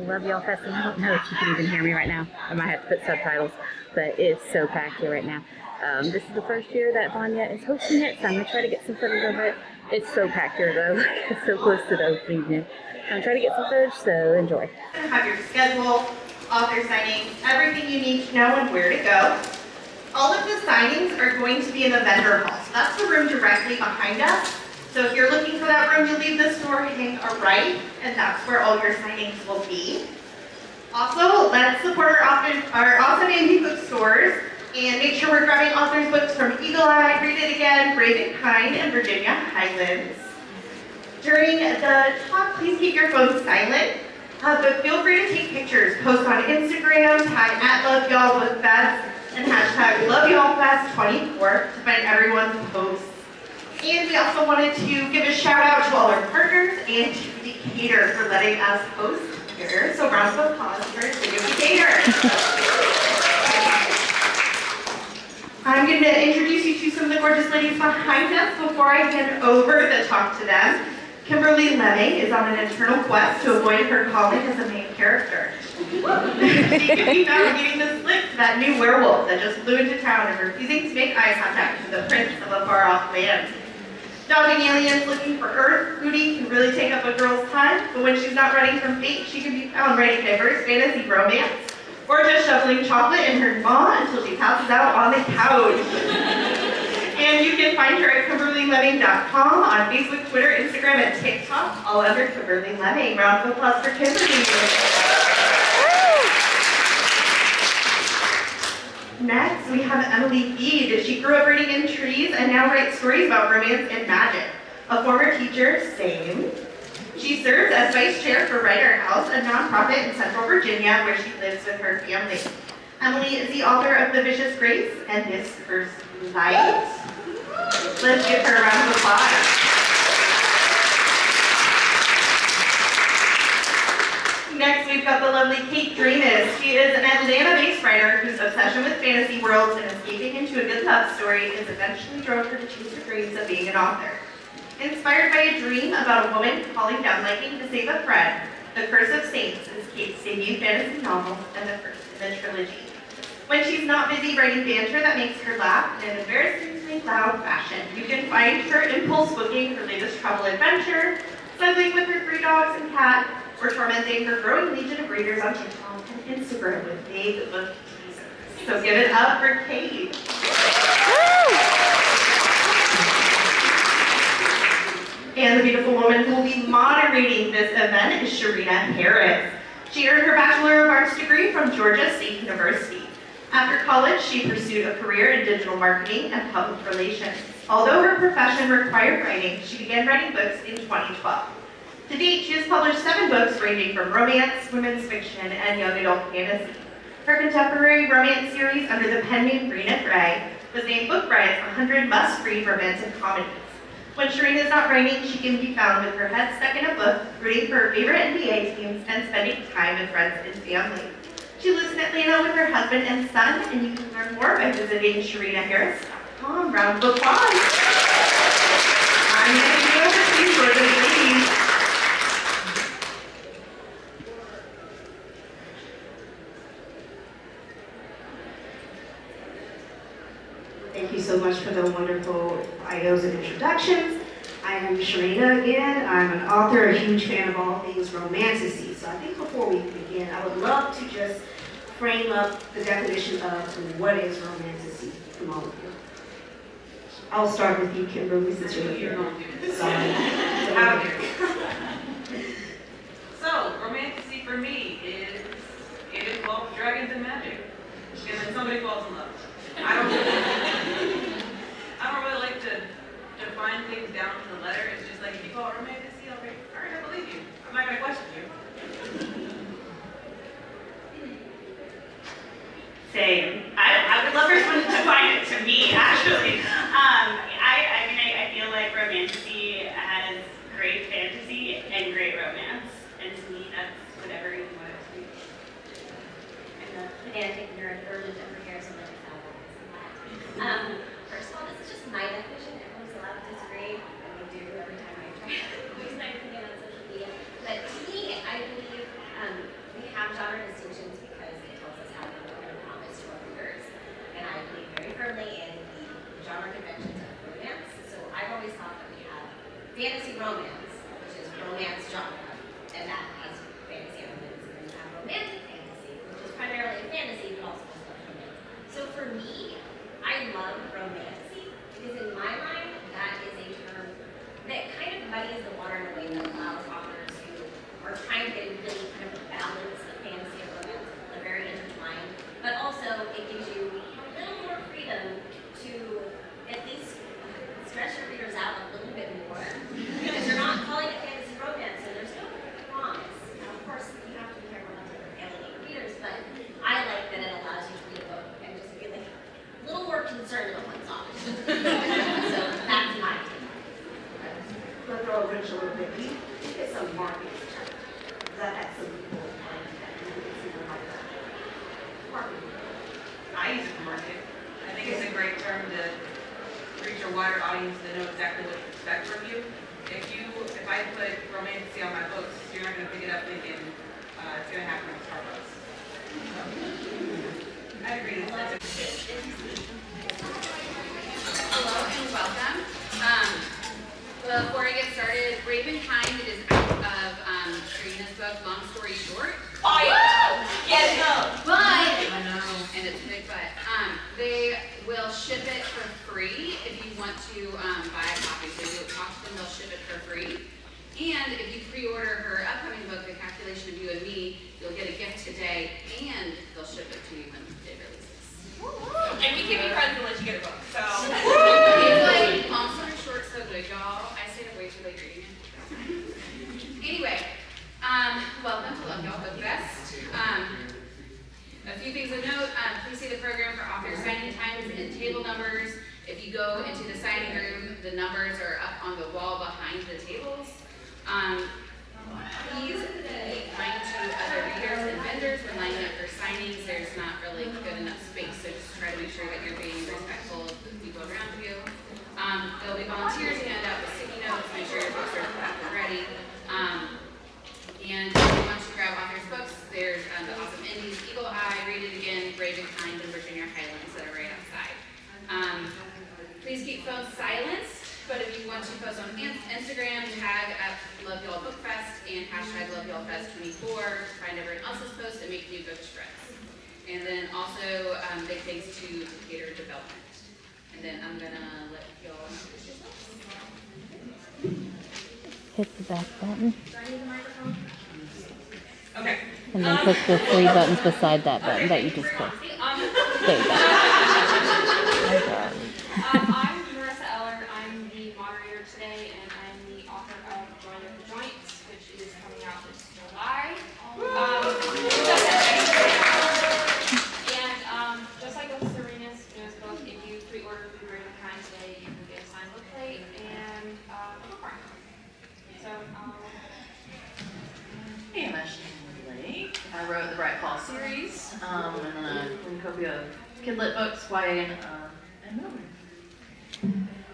Love Y'all Fest. And I don't know if you can even hear me right now. I might have to put subtitles, but it's so packed here right now. This is the first year that Vanya is hosting it, so I'm going to try to get some footage of it. It's so packed here, though. It's so close to the opening here. I'm trying to get some footage, so enjoy. Have your schedule, author signings, everything you need to know and where to go. All of the signings are going to be in the vendor hall. So that's the room directly behind us. So if you're looking for that room, you leave this door, hang a right, and that's where all your signings will be. Also, let's support our awesome indie bookstores and make sure we're grabbing authors' books from Eagle Eye, Read It Again, Brave and Kind, and Virginia Highlands. During the talk, please keep your phones silent, but feel free to take pictures. Post on Instagram, tag @LoveYallWithBeth, and hashtag LoveYallFest24 to find everyone's posts. And we also wanted to give a shout out to all our partners and to Decatur for letting us host here. So round of applause for Decatur. I'm going to introduce you to some of the gorgeous ladies behind us before I hand over the talk to them. Kimberly Lemming is on an internal quest to avoid her calling as a main character. She can be found getting the slip to that new werewolf that just flew into town and refusing to make eye contact with the prince of a far-off land. Dogging aliens looking for Earth, Rudy can really take up a girl's time, but when she's not running from fate, she can be found writing diverse fantasy romance, or just shoveling chocolate in her maw until she passes out on the couch. And you can find her at KimberlyLemming.com on Facebook, Twitter, Instagram, and TikTok, all under Kimberly Lemming. Round of applause for Kimberly. Next, we have Emily Thiede. She grew up reading in trees and now writes stories about romance and magic. A former teacher, same. She serves as vice chair for Writer House, a nonprofit in Central Virginia where she lives with her family. Emily is the author of The Vicious Grace and This First Light. Let's give her a round of applause. Next, we've got the lovely Kate Dramis. She is an Atlanta-based writer whose obsession with fantasy worlds and escaping into a good love story has eventually drove her to chase her dreams of being an author. Inspired by a dream about a woman falling down liking to save a friend, The Curse of Saints is Kate's debut fantasy novel and the first in the trilogy. When she's not busy writing banter that makes her laugh in an embarrassingly loud fashion, you can find her impulse booking her latest travel adventure, snuggling with her 3 dogs and cat, or tormenting her growing legion of readers on TikTok and Instagram with vague book teasers. So give it up for Kate. And the beautiful woman who will be moderating this event is Sharina Harris. She earned her Bachelor of Arts degree from Georgia State University. After college, she pursued a career in digital marketing and public relations. Although her profession required writing, she began writing books in 2012. To date, she has published 7 books ranging from romance, women's fiction, and young adult fantasy. Her contemporary romance series under the pen name Greenet Ray was named Book Riot's 100 must-read romantic comedies. When Sharina is not writing, she can be found with her head stuck in a book, rooting for her favorite NBA teams, and spending time with friends and family. She lives in Atlanta with her husband and son, and you can learn more by visiting SharinaHarris.com. Round of applause. I'm going to go over to you, gorgeous ladies. Thank you so much for the wonderful bios and introductions. I am Sharina again. I'm an author, a huge fan of all things romantasy. So I think before we begin, I would love to just frame up the definition of what is romantasy from all of you. I'll start with you, Kimberly, since you're here. Sorry. So, romantasy for me it involves dragons and magic. And then somebody falls in love. I don't really like to define things down to the letter. It's just like, if you call it romantasy, I'll be, all right, I believe you. I'm not going to question you. Same. I would love for someone to define it to me, actually. I feel like romantasy has great fantasy and great romance. And to me, that's whatever you want it to be. Pedantic nerd version of her hair, so like first of all, this is just my definition. Everyone's allowed to disagree, and we do every time I try to use my opinion on social media. But to me, I believe we have genre distinctions because it tells us how to build a promise to our readers. And I believe very firmly in the genre conventions of romance. So I've always thought that we have fantasy romance, which is romance genre, and that has fantasy elements. And then we have romantic fantasy, which is primarily fantasy, but also has romance. So for me, I love romantasy because in my mind, that is a term that kind of muddies the water in a way that allows authors who are trying to get a really kind of balance of fantasy and romance. They're very intertwined, but also it gives you a little more freedom to at least stretch your readers out a little bit more because you're not calling it fantasy romance, so there's no promise. Now, of course, you have to be careful not to alienate readers, but I like that it allows you to read a book and just feel like a little more concerned about what's on it. So that's my take. I'm gonna throw a wrench a little bit. We get some marketing stuff. That had some people that like that. Marketing. I use it for marketing. I think it's a great term to reach a wider audience to know exactly what to expect from you. If I put romantasy on my books, you're not going to pick it up thinking it's going to happen at Starbucks. So, I agree. Hello and welcome. Before I get started, Ravenkind is out of Karina's book, Long Story Short. Oh yeah! Yes, no! But, and it's big but, they will ship it for free if you want to buy a copy. So you'll talk to them, they'll ship it for free. And if you pre-order her upcoming book, The Calculation of You and Me, you'll get a gift today, and they'll ship it to you when it releases. And we can be friends and let you get a book, so. It's like Long Story Short, so good, y'all. I stayed up way too late reading it. Anyway, welcome to Love Y'all Book Fest. A few things of note, please see the program for author signing times and table numbers. If you go into the signing room, the numbers are up on the wall behind the tables. Please be kind to other readers and vendors when lining up for signings. There's not really good enough space, so just try to make sure that you're being respectful of the people around you. There'll be volunteers to hand out the sticky notes, make sure your books are packed and ready. And if you want to grab authors' books, there's the awesome indies, Eagle Eye, Read It Again, Ravenkind, and Virginia Highlands that are right outside. Please keep phones silenced, but if you want to post on Instagram, tag up Love Y'all Book Fest and hashtag Love Y'all Fest 24 to find everyone else's posts and make new book spreads. And then also, big thanks to Theater Development. And then I'm gonna let y'all introduce yourselves. Hit the back button. Okay. And then click the three buttons beside that button that you just clicked. There you go. I'm Marissa Eller. I'm the moderator today, and I'm the author of Join of the Joints, which is coming out this July. And just like with Serena's book, if you pre-order through Ravenkind today, you can get a signed book plate and a bookmark. So, Hey, I'm Shelley. I wrote the Bright Fall series, and then a cornucopia of kidlit books, YA, and middle.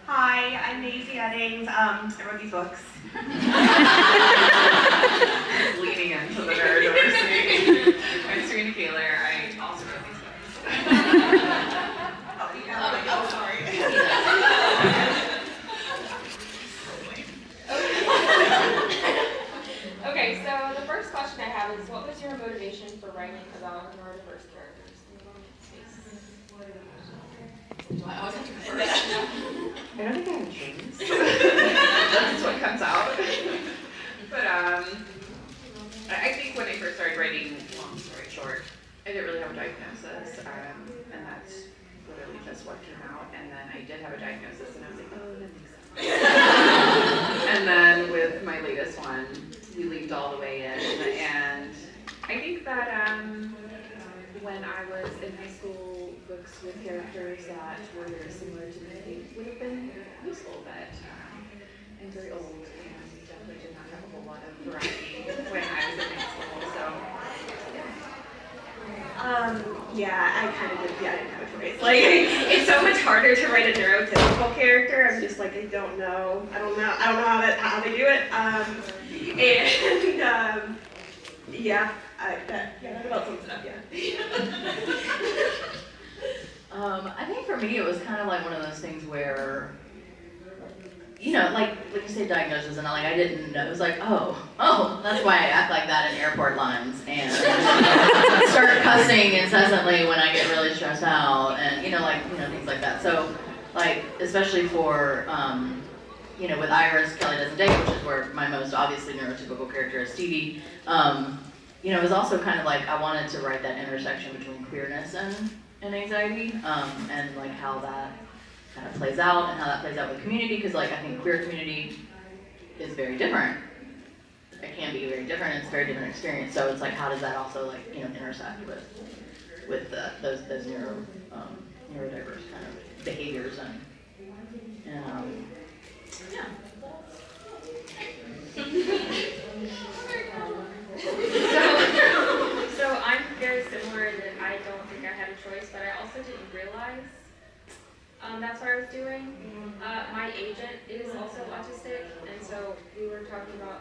Hi, I'm Mazey Eddings. I wrote these books. Leaning into the neurodiversity. I'm Serena Kaler. I also wrote these books. Oh, sorry. okay, so the first question I have is, what was your motivation for writing about neurodiverse characters in the romance space? Do I always have to go first? I don't think I have dreams. That's what comes out. But I think when I first started writing Long Story Short, I didn't really have a diagnosis, and that's literally just what came out. And then I did have a diagnosis, and I was like, oh, that makes sense. And then with my latest one, we leaned all the way in, and I think that when I was in high school, books with characters that were very similar to me would have been useful, but I'm very old and definitely did not have a whole lot of variety when I was in high school, so Yeah, I kind of did. Yeah, I didn't have a choice. Like, it's so much harder to write a neurotypical character. I'm just like, I don't know how they do it. Yeah, That about sums it up, yeah. I think for me it was kind of like one of those things where, you know, like when you say diagnosis and I didn't know, it was like, oh, that's why I act like that in airport lines and start cussing incessantly when I get really stressed out and, things like that. So, like, especially for, with Iris, Kelly Doesn't Date, which is where my most obviously neurotypical character is Thiede, it was also kind of like I wanted to write that intersection between queerness and anxiety, and like how that kind of plays out and how that plays out with community, because like I think queer community is very different. It can be very different, it's a very different experience, so it's like how does that also like, intersect with those neurodiverse kind of behaviors and yeah. So I'm very similar in that I don't think I had a choice, but I also didn't realize that's what I was doing. My agent is also autistic, and so we were talking about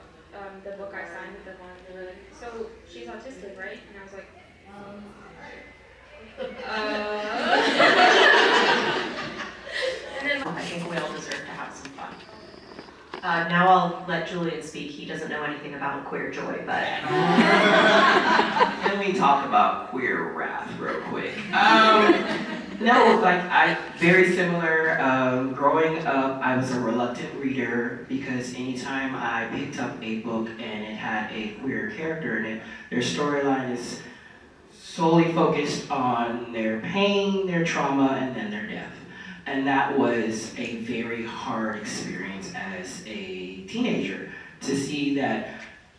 the book I signed with them on. They were like, so she's autistic, right? And I was like, and then I think we all deserve to have some fun. Now I'll let Julian speak. He doesn't know anything about queer joy, but... Let me talk about queer wrath real quick. No, very similar. Growing up, I was a reluctant reader because anytime I picked up a book and it had a queer character in it, their storyline is solely focused on their pain, their trauma, and then their death. And that was a very hard experience as a teenager to see that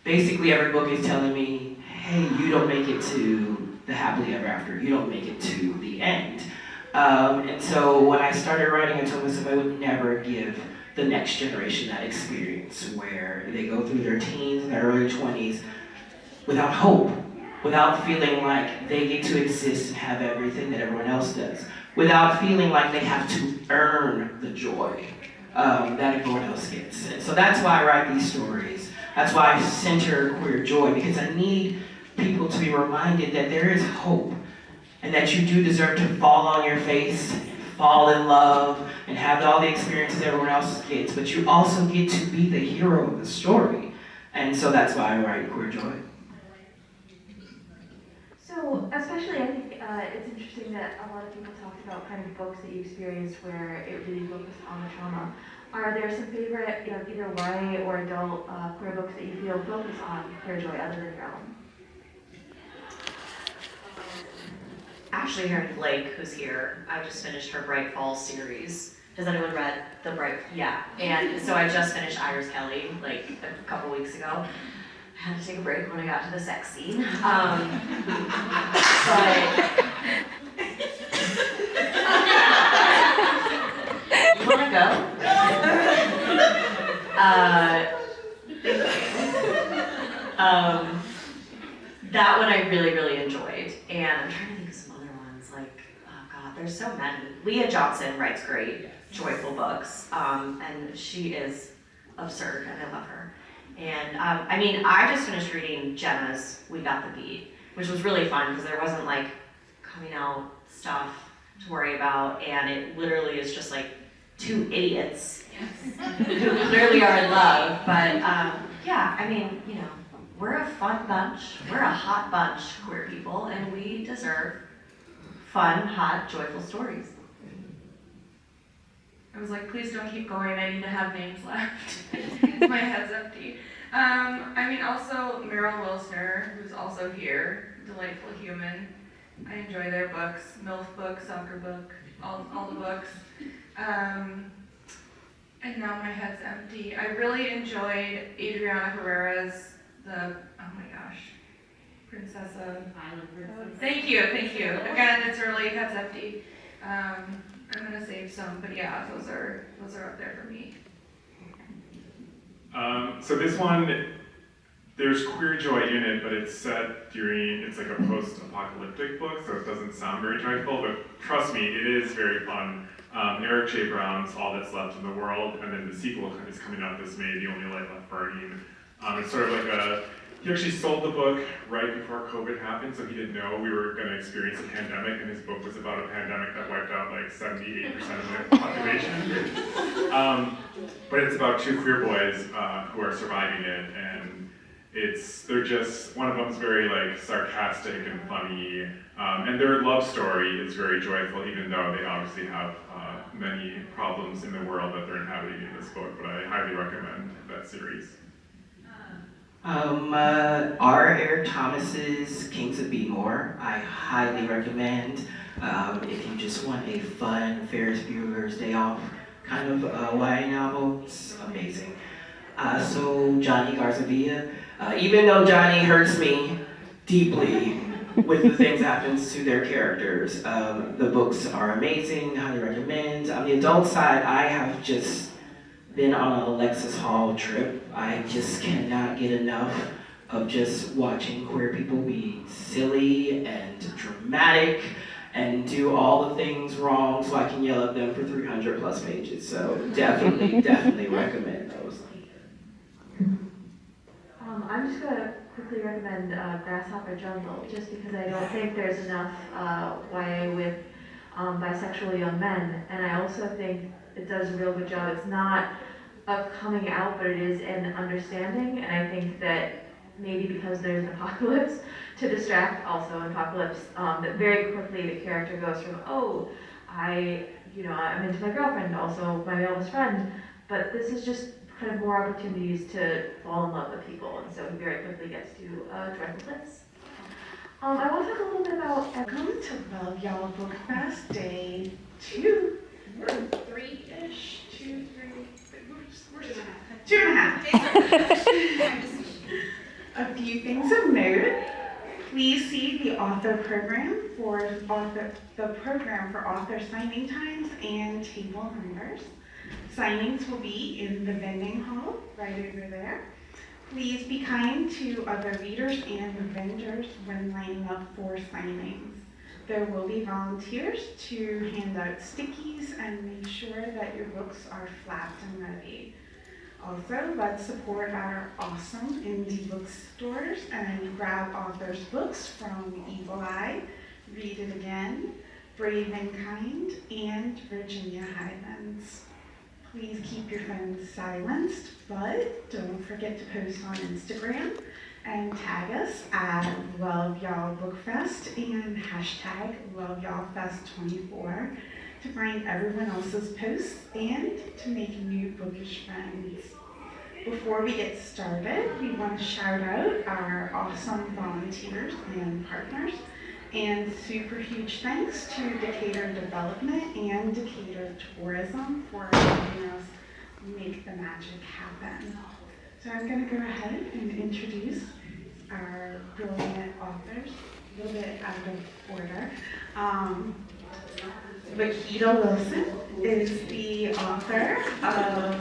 basically every book is telling me, hey, you don't make it to the happily ever after, you don't make it to the end. And so when I started writing, I told myself I would never give the next generation that experience where they go through their teens and their early 20s without hope, without feeling like they get to exist and have everything that everyone else does, without feeling like they have to earn the joy that everyone else gets. And so that's why I write these stories. That's why I center queer joy, because I need people to be reminded that there is hope and that you do deserve to fall on your face, fall in love, and have all the experiences everyone else gets, but you also get to be the hero of the story. And so that's why I write queer joy. So, especially I think it's interesting that a lot of people talked about kind of books that you experienced where it really focused on the trauma. Are there some favorite, either YA or adult queer books that you feel focus on queer joy other than your own? Ashley Heron Blake, who's here, I just finished her Bright Falls series. Has anyone read the Bright? Yeah. And so I just finished Iris Kelly like a couple weeks ago. I had to take a break when I got to the sex scene. But you wanna go? That one I really, really enjoyed. And I'm trying to think of some other ones, like, oh God, there's so many. Leah Johnson writes great, joyful books, and she is absurd, and I love her. And I just finished reading Jenna's We Got the Beat, which was really fun because there wasn't like coming out stuff to worry about, and it literally is just like two idiots who clearly are in love. But we're a fun bunch. We're a hot bunch, queer people, and we deserve fun, hot, joyful stories. I was like, please don't keep going. I need to have names left. My head's empty. Also Meryl Wilsner, who's also here, delightful human. I enjoy their books, MILF book, soccer book, all the books. And now my head's empty. I really enjoyed Adriana Herrera's Princessa. Island Princess. Thank you. Again, it's early, head's empty. I'm gonna save some, but yeah, those are up there for me. So this one, there's queer joy in it, but it's set it's like a post-apocalyptic book, so it doesn't sound very joyful, but trust me, it is very fun. Eric J. Brown's All That's Left in the World, and then the sequel is coming out this May, The Only Light Left Burning. It's sort of like he actually sold the book right before COVID happened, so he didn't know we were going to experience a pandemic, and his book was about a pandemic that wiped out like 78% of the population. But it's about two queer boys who are surviving it, and they're just, one of them's very like sarcastic and funny, and their love story is very joyful, even though they obviously have many problems in the world that they're inhabiting in this book, but I highly recommend that series. R. Eric Thomas's Kings of Be More, I highly recommend. If you just want a fun Ferris Bueller's Day Off kind of YA novel, it's amazing. So Johnny Garzavilla, even though Johnny hurts me deeply with the things that happens to their characters, the books are amazing, highly recommend. On the adult side, I have just been on a Alexis Hall trip. I just cannot get enough of just watching queer people be silly and dramatic and do all the things wrong so I can yell at them for 300 plus pages. So definitely recommend those. I'm just going to quickly recommend Grasshopper Jungle, just because I don't think there's enough YA with bisexual young men, and I also think it does a real good job. It's not of coming out, but it is an understanding, and I think that maybe because there's an apocalypse, to distract also an apocalypse, that very quickly the character goes from, oh, I'm into my girlfriend, also my male best friend, but this is just kind of more opportunities to fall in love with people, and so he very quickly gets to joyful place. I want to talk a little bit about welcome to Love Y'all Book Fest Day 2 or 3-ish, 2, 3, we're 2.5. A few things of note. Please see the author program for author signing times and table numbers. Signings will be in the vending hall right over there. Please be kind to other readers and vendors when lining up for signings. There will be volunteers to hand out stickies and make sure that your books are flapped and ready. Also, let's support our awesome indie bookstores and grab authors' books from Eagle Eye, Read It Again, Brave and Kind, and Virginia Highlands. Please keep your phones silenced, but don't forget to post on Instagram and tag us at Love Y'all Book Fest and hashtag Love Y'all Fest 24 to find everyone else's posts and to make new bookish friends. Before we get started, we want to shout out our awesome volunteers and partners, and super huge thanks to Decatur Development and Decatur Tourism for helping us make the magic happen. So I'm going to go ahead and introduce our brilliant authors, a little bit out of order. Lakita Wilson is the author of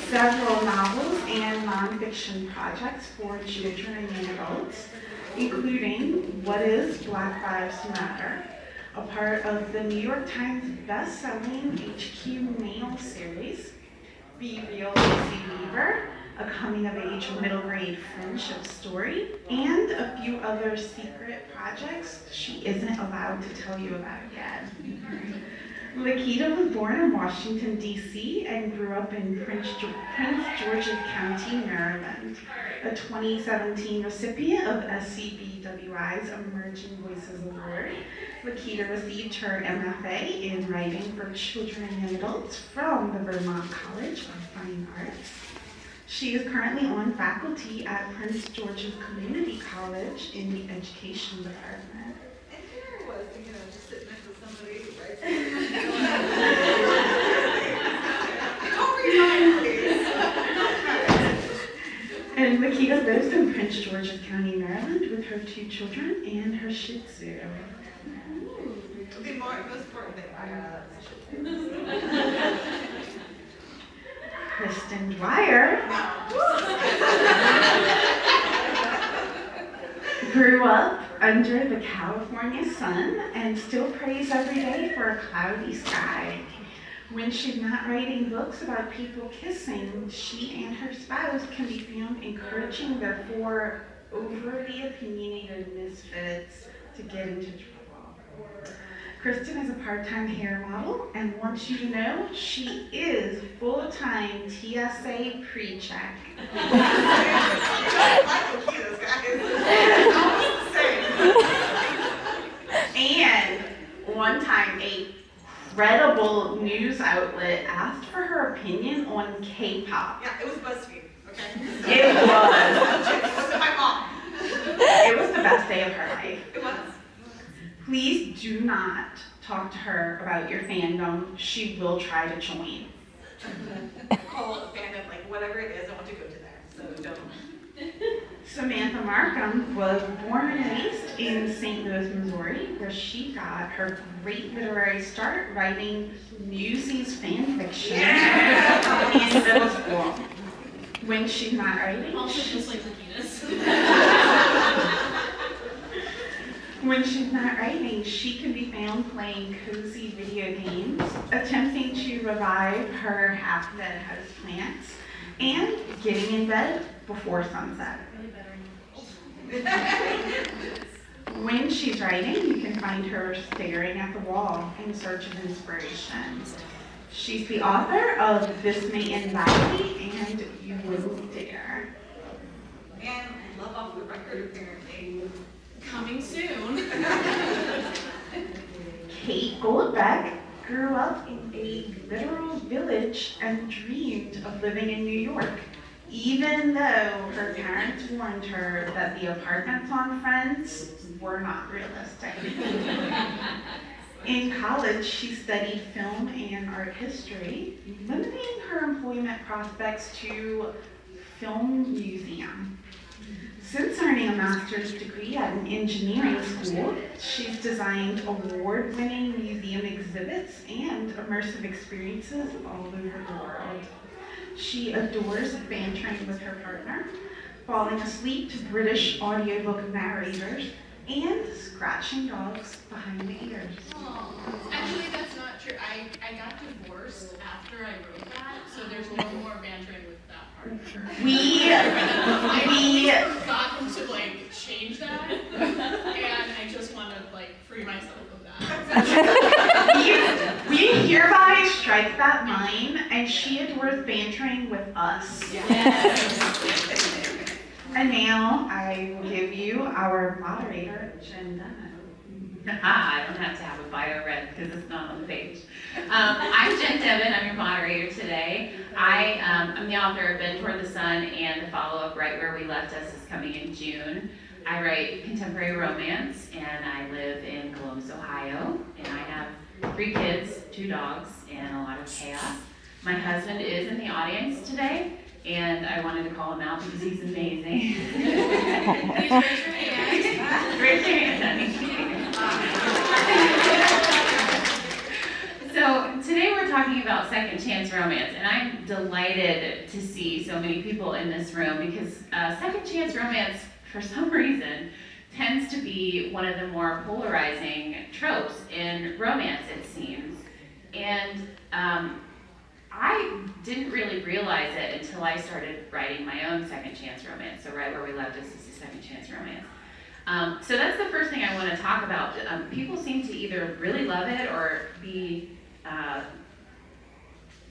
several novels and nonfiction projects for children and adults, including What is Black Lives Matter, a part of the New York Times best-selling HQ Mail series, Be Real Lizzie Weaver, a coming-of-age middle-grade friendship story, and a few other secret projects she isn't allowed to tell you about yet. Lakita was born in Washington, D.C. and grew up in Prince George's County, Maryland, a 2017 recipient of SCBWI's Emerging Voices Award. Lakita received her MFA in Writing for Children and Adults from the Vermont College of Fine Arts. She is currently on faculty at Prince George's Community College in the Education Department. And here I was, just sitting next to somebody who writes. Don't resign, please. And Lakita lives in Prince George's County, Maryland with her 2 children and her Shih Tzu. The most important thing I got Kristen Dwyer grew up under the California sun and still prays every day for a cloudy sky. When she's not writing books about people kissing, she and her spouse can be found encouraging their 4 overly opinionated misfits to get into trouble. Kristen is a part-time hair model and wants you to know she is full-time TSA pre-check. And one time a credible news outlet asked for her opinion on K-pop. Yeah, it was BuzzFeed, okay? It was. It wasn't my mom. It was the best day of her life. It was. Please do not talk to her about your fandom. She will try to join. Call it a fandom, like whatever it is, I want to go to there, so don't. Samantha Markham was born and raised in St. Louis, Missouri, where she got her great literary start writing Newsies fan fiction in middle school. When she's not writing, Also just like the penis. When she's not writing, she can be found playing cozy video games, attempting to revive her half-dead houseplants, and getting in bed before sunset. When she's writing, you can find her staring at the wall in search of inspiration. She's the author of This May End Badly and You Wouldn't Dare. And Love Off the Record, apparently. Coming soon. Kate Goldbeck grew up in a literal village and dreamed of living in New York, even though her parents warned her that the apartments on Friends were not realistic. In college, she studied film and art history, limiting her employment prospects to film museum. Since earning a master's degree at an engineering school, she's designed award-winning museum exhibits and immersive experiences all over the world. She adores bantering with her partner, falling asleep to British audiobook narrators, and scratching dogs behind the ears. Oh, actually, that's not true. I got divorced after I wrote that, so there's no more bantering with that part. I forgot them to like change that, and I just want to like free myself of that. We hereby strike that line, and she adores bantering with us. Yes. And now I will give you our moderator, Jenna. I don't have to have a bio read because it's not on the page. I'm Jen Devin. I'm your moderator today. I'm the author of Bend Toward the Sun, and the follow-up, Right Where We Left Us, is coming in June. I write contemporary romance, and I live in Columbus, Ohio, and I have 3 kids, 2 dogs, and a lot of chaos. My husband is in the audience today, and I wanted to call him out because he's amazing. Please raise your hand. Raise your hand, honey. So today we're talking about second chance romance, and I'm delighted to see so many people in this room because second chance romance, for some reason, tends to be one of the more polarizing tropes in romance, it seems. And I didn't really realize it until I started writing my own second chance romance. So Right Where We Left Us is a second chance romance. So that's the first thing I want to talk about. People seem to either really love it or be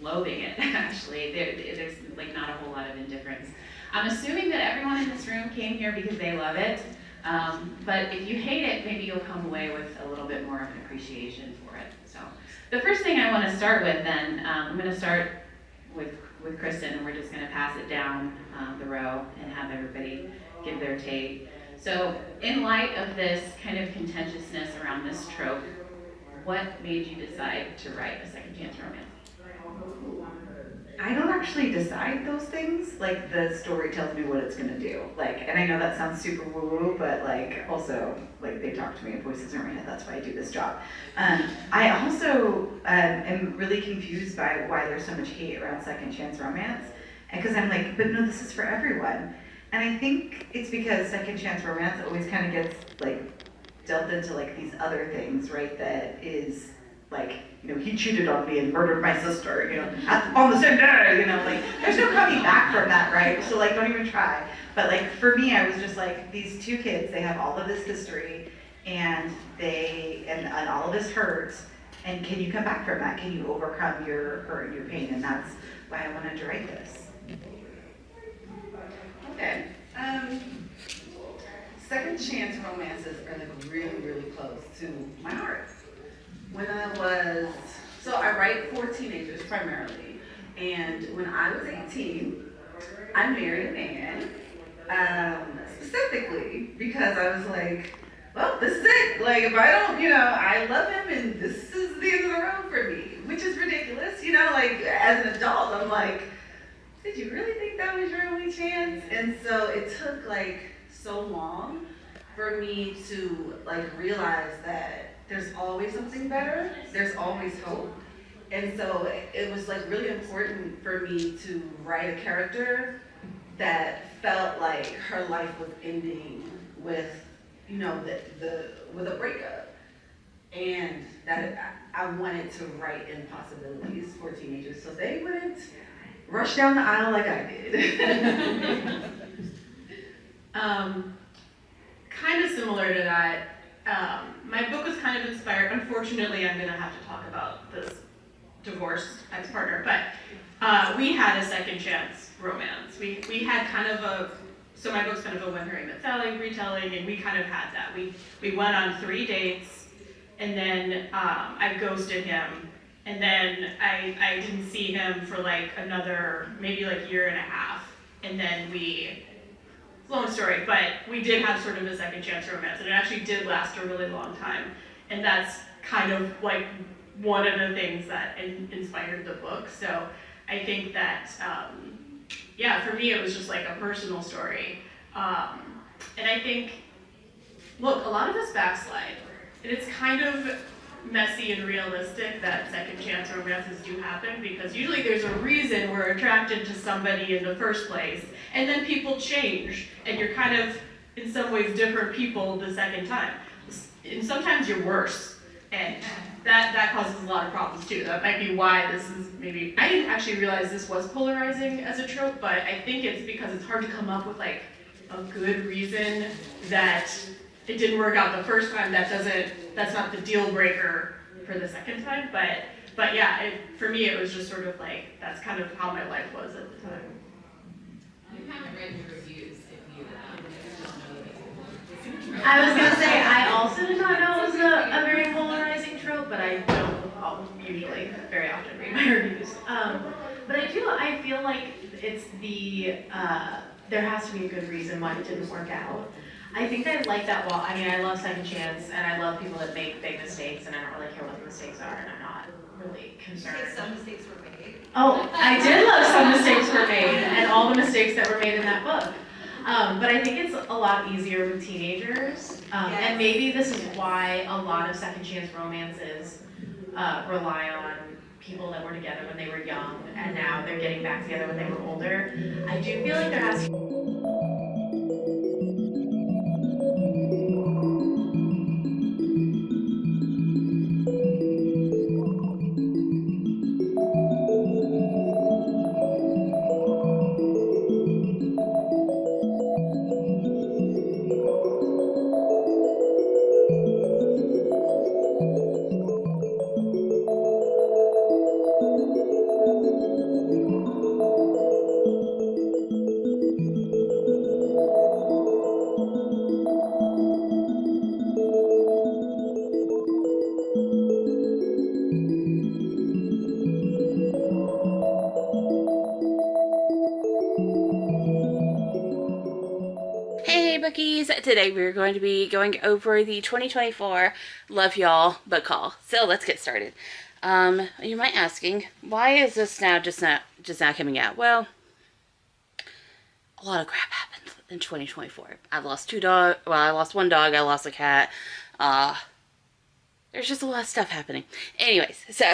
loathing it, actually. There's like not a whole lot of indifference. I'm assuming that everyone in this room came here because they love it. But if you hate it, maybe you'll come away with a little bit more of an appreciation for it. So the first thing I want to start with then, I'm going to start with Kristen, and we're just going to pass it down the row and have everybody give their take. So in light of this kind of contentiousness around this trope, what made you decide to write a second chance romance? I don't actually decide those things. Like, the story tells me what it's gonna do. Like, and I know that sounds super woo-woo, but like, also, like, they talk to me in voices in my head. That's why I do this job. I also am really confused by why there's so much hate around second chance romance. Because I'm like, but no, this is for everyone. And I think it's because second chance romance always kind of gets like delved into like these other things, right? That is like, you know, he cheated on me and murdered my sister, you know, on the same day, you know, like, there's no coming back from that, right? So, like, don't even try. But, like, for me, I was just like, these two kids, they have all of this history, and and all of this hurts, and can you come back from that? Can you overcome your hurt and your pain? And that's why I wanted to write this. Okay. Second chance romances are like really, really close to my heart. When I write for teenagers primarily, and when I was 18, I married a man, specifically because I was like, well, this is it. Like, if I don't, you know, I love him and this is the end of the road for me, which is ridiculous. You know, like, as an adult, I'm like, did you really think that was your only chance? And so it took, like, so long for me to, like, realize that there's always something better. There's always hope. And so it was, like, really important for me to write a character that felt like her life was ending with, you know, with a breakup. And that I wanted to write in possibilities for teenagers so they wouldn't rush down the aisle like I did. Kind of similar to that. My book was kind of inspired. Unfortunately, I'm going to have to talk about this divorced ex-partner, but we had a second chance romance. We had kind of so my book's kind of a When Harry Met Sally retelling, and we kind of had that. We went on 3 dates, and then I ghosted him, and then I didn't see him for like another, maybe like year and a half, and then long story, but we did have sort of a second chance romance, and it actually did last a really long time, and that's kind of like one of the things that inspired the book. So I think that, yeah, for me it was just like a personal story. And I think, look, a lot of us backslide, and it's kind of messy and realistic that second chance romances do happen, because usually there's a reason we're attracted to somebody in the first place, and then people change, and you're kind of, in some ways, different people the second time. And sometimes you're worse, and that causes a lot of problems too. That might be why this is maybe, I didn't actually realize this was polarizing as a trope, but I think it's because it's hard to come up with like a good reason that it didn't work out the first time. That's not the deal breaker for the second time, but yeah, for me it was just sort of like, that's kind of how my life was at the time. You haven't read the reviews if you don't know. I was gonna say, I also did not know it was a very polarizing trope, but I don't usually very often read my reviews. But I feel like it's there has to be a good reason why it didn't work out. I think I like that I mean, I love second chance, and I love people that make big mistakes, and I don't really care what the mistakes are, and I'm not really concerned. Some mistakes were made. Oh, I did love Some Mistakes Were Made, and all the mistakes that were made in that book. But I think it's a lot easier with teenagers, and maybe this is why a lot of second chance romances rely on people that were together when they were young, and now they're getting back together when they were older. I do feel like there has to be Bookies. Today we're going to be going over the 2024 Love Y'all Book Haul. So let's get started. You might be asking, why is this just now coming out? Well, a lot of crap happened in 2024. I lost I lost one dog, I lost a cat. There's just a lot of stuff happening. Anyways, so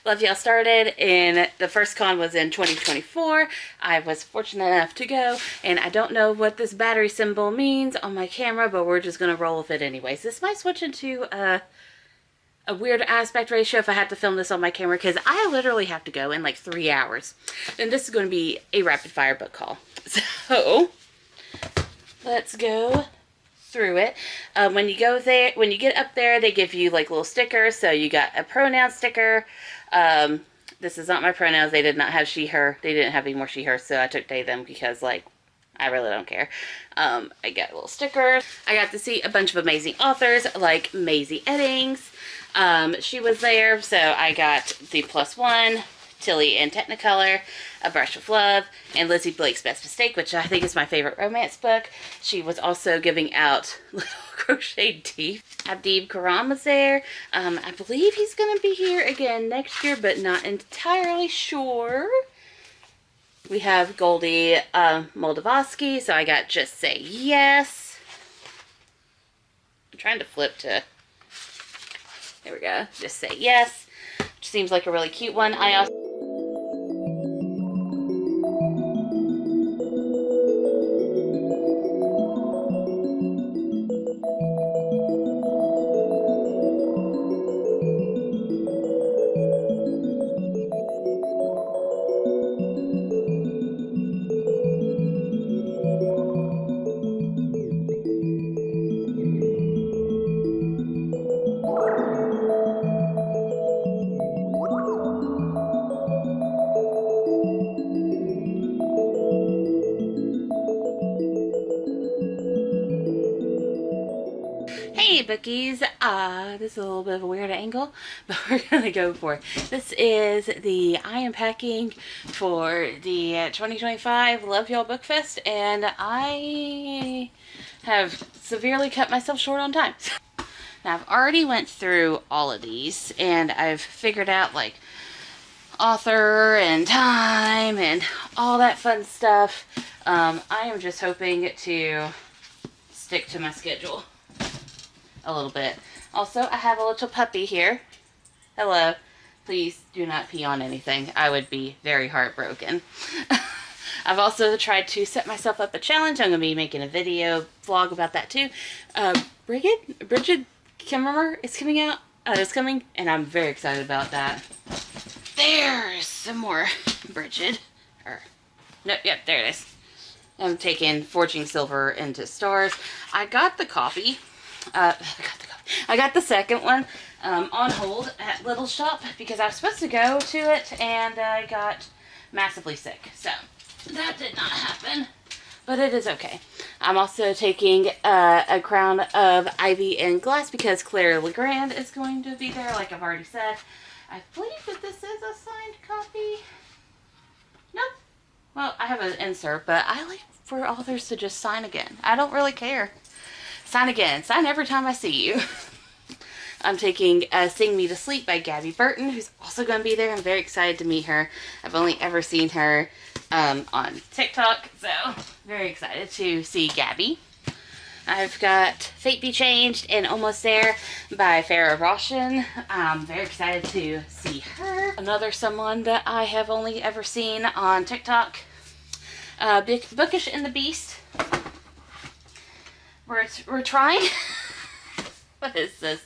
Love Y'all started, and the first con was in 2024. I was fortunate enough to go, and I don't know what this battery symbol means on my camera, but we're just gonna roll with it anyways. This might switch into a a weird aspect ratio if I had to film this on my camera, because I literally have to go in like 3 hours. And this is going to be a rapid fire book haul. So, let's go through it. When you get up there, they give you like little stickers. So you got a pronoun sticker. This is not my pronouns. They did not have she, her. They didn't have any more she, her, so I took they, them because, like, I really don't care. I got little stickers. I got to see a bunch of amazing authors like Mazey Eddings. She was there, so I got the +1, Tillie and Technicolor, A Brush with Love, and Lizzie Blake's Best Mistake, which I think is my favorite romance book. She was also giving out little crocheted teeth. Adib Khorram was there. I believe he's going to be here again next year, but not entirely sure. We have Goldy Moldavsky, so I got Just Say Yes. I'm trying to flip to... There we go. Just Say Yes. Which seems like a really cute one. I also... Hey Bookies, this is a little bit of a weird angle, but we're gonna go for it. This is the I am packing for the 2025 Love Y'all Book Fest, and I have severely cut myself short on time. Now I've already went through all of these, and I've figured out like author and time and all that fun stuff. I am just hoping to stick to my schedule a little bit. Also, I have a little puppy here. Hello. Please do not pee on anything. I would be very heartbroken. I've also tried to set myself up a challenge. I'm going to be making a video vlog about that too. Bridget Kimberly is coming out. It's coming, and I'm very excited about that. There's some more Bridget. Nope, yep, there it is. I'm taking Forging Silver into Stars. I got the copy. I got the second one on hold at Little Shop because I was supposed to go to it and I got massively sick. So that did not happen, but it is okay. I'm also taking a Crown of Ivy and Glass because Claire Legrand is going to be there, like I've already said. I believe that this is a signed copy. Nope. Well, I have an insert, but I like for authors to just sign again. I don't really care. Sign again. Sign every time I see you. I'm taking Sing Me to Sleep by Gabby Burton, who's also going to be there. I'm very excited to meet her. I've only ever seen her on TikTok, so very excited to see Gabby. I've got Fate Be Changed and Almost There by Farrah Roshan. I'm very excited to see her. Another someone that I have only ever seen on TikTok. Bookish and the Beast. We're trying. What is this?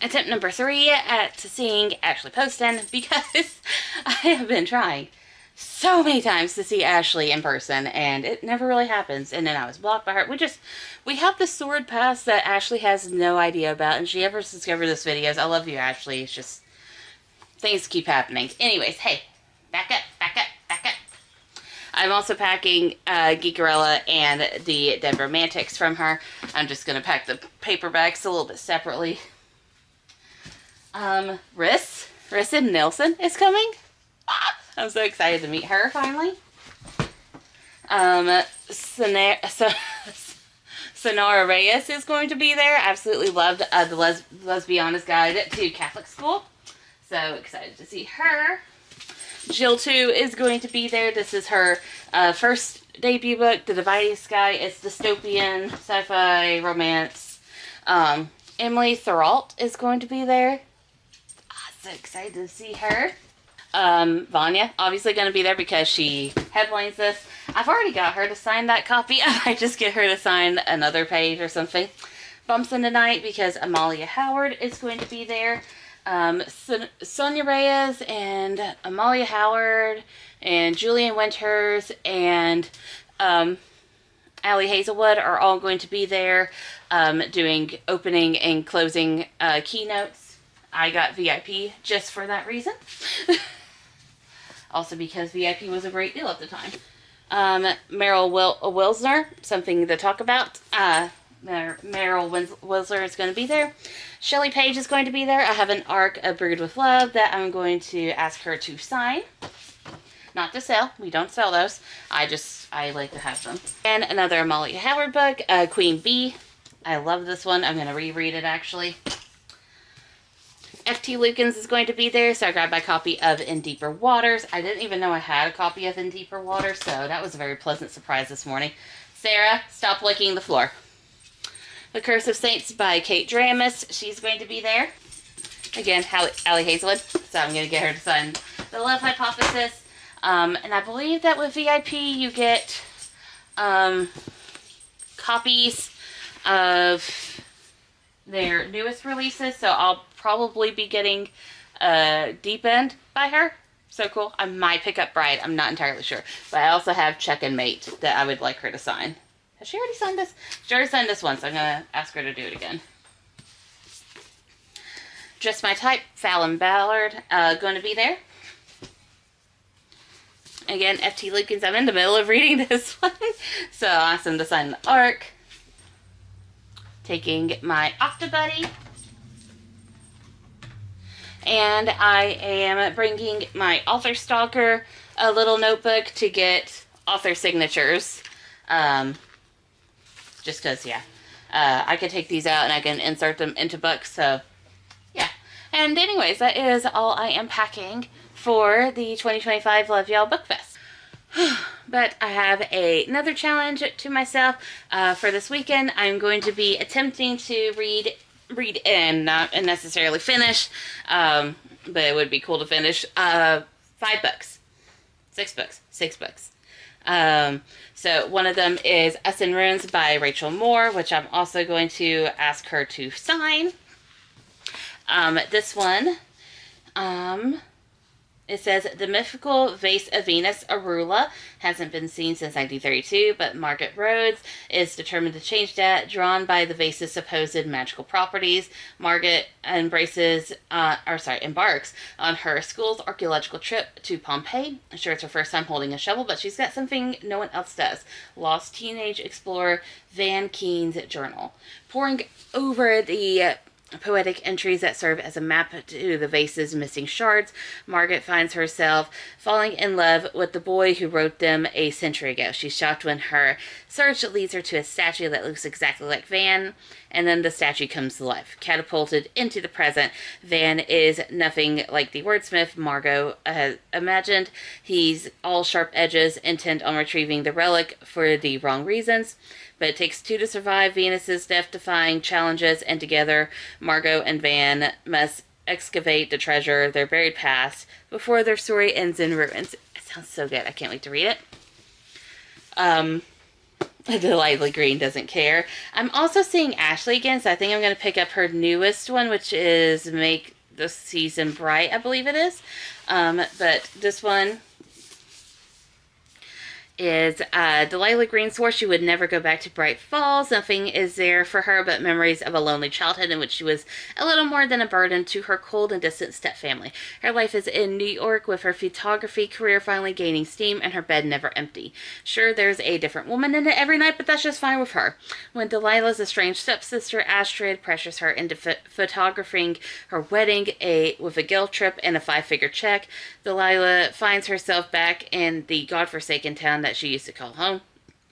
Attempt number 3 at seeing Ashley Poston, because I have been trying so many times to see Ashley in person and it never really happens. And then I was blocked by her. We have the sword pass that Ashley has no idea about, and she ever discovered this videos. I love you, Ashley. It's just things keep happening. Anyways, hey, back up. I'm also packing Geekerella and the Dead Romantics from her. I'm just going to pack the paperbacks a little bit separately. Rissa Nelson is coming. I'm so excited to meet her finally. Sonara Reyes is going to be there. Absolutely loved the Lesbiana's Guide to Catholic School. So excited to see her. Jill 2 is going to be there. This is her first debut book, The Dividing Sky. It's dystopian, sci-fi, romance. Emily Thoralt is going to be there. So excited to see her. Vanya, obviously going to be there because she headlines this. I've already got her to sign that copy. I might just get her to sign another page or something. bumps in tonight because Amalia Howard is going to be there. Sonia Reyes and Amalia Howard and Julian Winters and Allie Hazelwood are all going to be there doing opening and closing keynotes. I got VIP just for that reason. Also because VIP was a great deal at the time. Meryl Wilsner, something to talk about. Meryl Wilsner is going to be there. Shelley Paige is going to be there. I have an arc of Brewed with Love that I'm going to ask her to sign. Not to sell. We don't sell those. I like to have them. And another Amalia Howard book, Queen Bee. I love this one. I'm going to reread it actually. F.T. Lukens is going to be there, so I grabbed my copy of In Deeper Waters. I didn't even know I had a copy of In Deeper Waters, so that was a very pleasant surprise this morning. Sarah, stop licking the floor. The Curse of Saints by Kate Dramis. She's going to be there. Again, Allie Hazelwood, so I'm going to get her to sign The Love Hypothesis. And I believe that with VIP you get copies of their newest releases, so I'll probably be getting Deep End by her. So cool. I might pick up Bride. I'm not entirely sure. But I also have Check and Mate that I would like her to sign. Has she already signed this? She already signed this once. So I'm going to ask her to do it again. Just My Type, Fallon Ballard, going to be there. Again, F.T. Lukens. I'm in the middle of reading this one. So I'll ask them to sign the arc. Taking my Octobuddy. And I am bringing my Author Stalker, a little notebook to get author signatures. Just because, yeah. I can take these out and I can insert them into books, so yeah. And anyways, that is all I am packing for the 2025 Love Y'all Book Fest. But I have another challenge to myself for this weekend. I'm going to be attempting to read and not necessarily finish, but it would be cool to finish 5 books. 6 books. So one of them is Us in Ruins by Rachel Moore, which I'm also going to ask her to sign. This one, it says, the mythical vase of Venus, Arula, hasn't been seen since 1932, but Margaret Rhodes is determined to change that. Drawn by the vase's supposed magical properties, Margaret embarks on her school's archaeological trip to Pompeii. I'm sure it's her first time holding a shovel, but she's got something no one else does. Lost teenage explorer Van Keen's journal. Poring over the poetic entries that serve as a map to the vase's missing shards, Margaret finds herself falling in love with the boy who wrote them a century ago. She's shocked when her search leads her to a statue that looks exactly like Van, and then the statue comes to life. Catapulted into the present, Van is nothing like the wordsmith Margot has imagined. He's all sharp edges, intent on retrieving the relic for the wrong reasons. But it takes 2 to survive Venus's death-defying challenges, and together, Margot and Van must excavate the treasure of their buried past before their story ends in ruins. It sounds so good. I can't wait to read it. Delilah Green doesn't care. I'm also seeing Ashley again, so I think I'm going to pick up her newest one, which is Make the Season Bright, I believe it is. But this one is Delilah Green swore she would never go back to Bright Falls. Nothing is there for her but memories of a lonely childhood in which she was a little more than a burden to her cold and distant stepfamily. Her life is in New York, with her photography career finally gaining steam and her bed never empty. Sure, there's a different woman in it every night, but that's just fine with her. When Delilah's estranged stepsister Astrid pressures her into photographing her wedding with a guilt trip and a 5-figure check, Delilah finds herself back in the godforsaken town that she used to call home.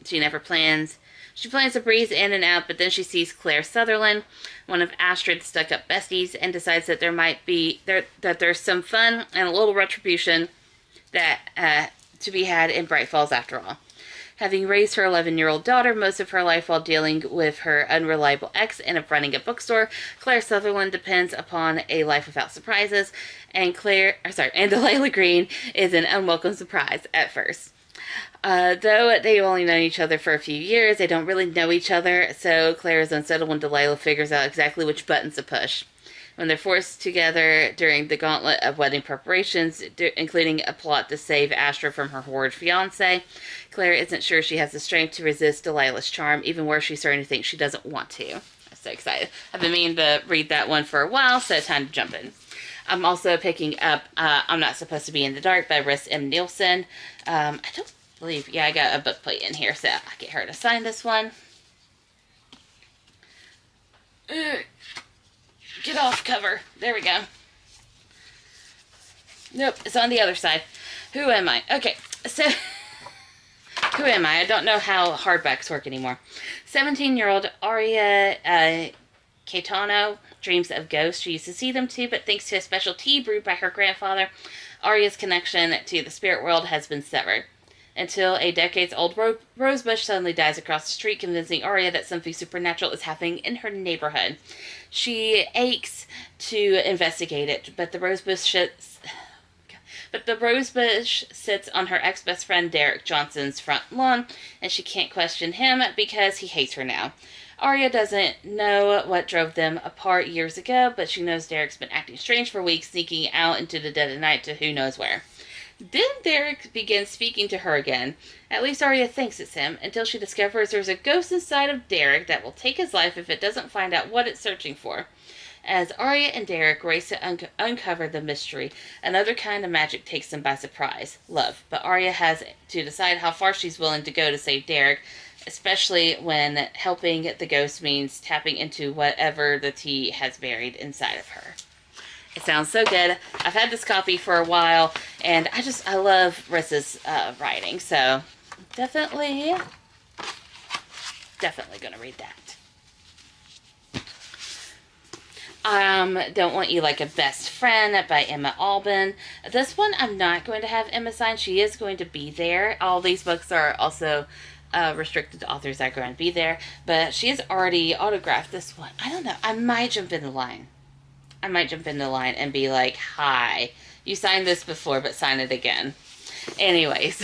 She plans to breeze in and out, but then she sees Claire Sutherland, one of Astrid's stuck-up besties, and decides that there's some fun and a little retribution that to be had in Bright Falls after all. Having raised her 11-year-old daughter most of her life while dealing with her unreliable ex and running a bookstore, Claire Sutherland depends upon a life without surprises, and Delilah Green is an unwelcome surprise at first. Though they've only known each other for a few years, they don't really know each other, so Claire is unsettled when Delilah figures out exactly which buttons to push. When they're forced together during the gauntlet of wedding preparations, including a plot to save Astrid from her horrid fiancé, Claire isn't sure she has the strength to resist Delilah's charm, even worse, she's starting to think she doesn't want to. I'm so excited. I've been meaning to read that one for a while, so time to jump in. I'm also picking up I'm Not Supposed to Be in the Dark by Riss M. Nielsen. I don't believe, yeah, I got a book plate in here, so I'll get her to sign this one. Get off cover. There we go. Nope, it's on the other side. Who am I? Okay, so who am I? I don't know how hardbacks work anymore. 17-year-old Aria Caetano dreams of ghosts. She used to see them too, but thanks to a special tea brewed by her grandfather, Aria's connection to the spirit world has been severed. Until a decades-old rosebush suddenly dies across the street, convincing Aria that something supernatural is happening in her neighborhood. She aches to investigate it, but the rosebush sits on her ex-best friend Derek Johnson's front lawn, and she can't question him because he hates her now. Aria doesn't know what drove them apart years ago, but she knows Derek's been acting strange for weeks, sneaking out into the dead of night to who knows where. Then Derek begins speaking to her again. At least Aria thinks it's him, until she discovers there's a ghost inside of Derek that will take his life if it doesn't find out what it's searching for. As Aria and Derek race to uncover the mystery, another kind of magic takes them by surprise, love. But Aria has to decide how far she's willing to go to save Derek, especially when helping the ghost means tapping into whatever the tea has buried inside of her. It sounds so good. I've had this copy for a while, and I love Riss's writing, so definitely gonna read that. Don't Want You Like a Best Friend by Emma Albin. This one I'm not going to have Emma sign. She is going to be there. All these books are also restricted to authors that are going to be there, but she has already autographed this one. I don't know. I might jump in the line. And be like, hi, you signed this before, but sign it again. Anyways,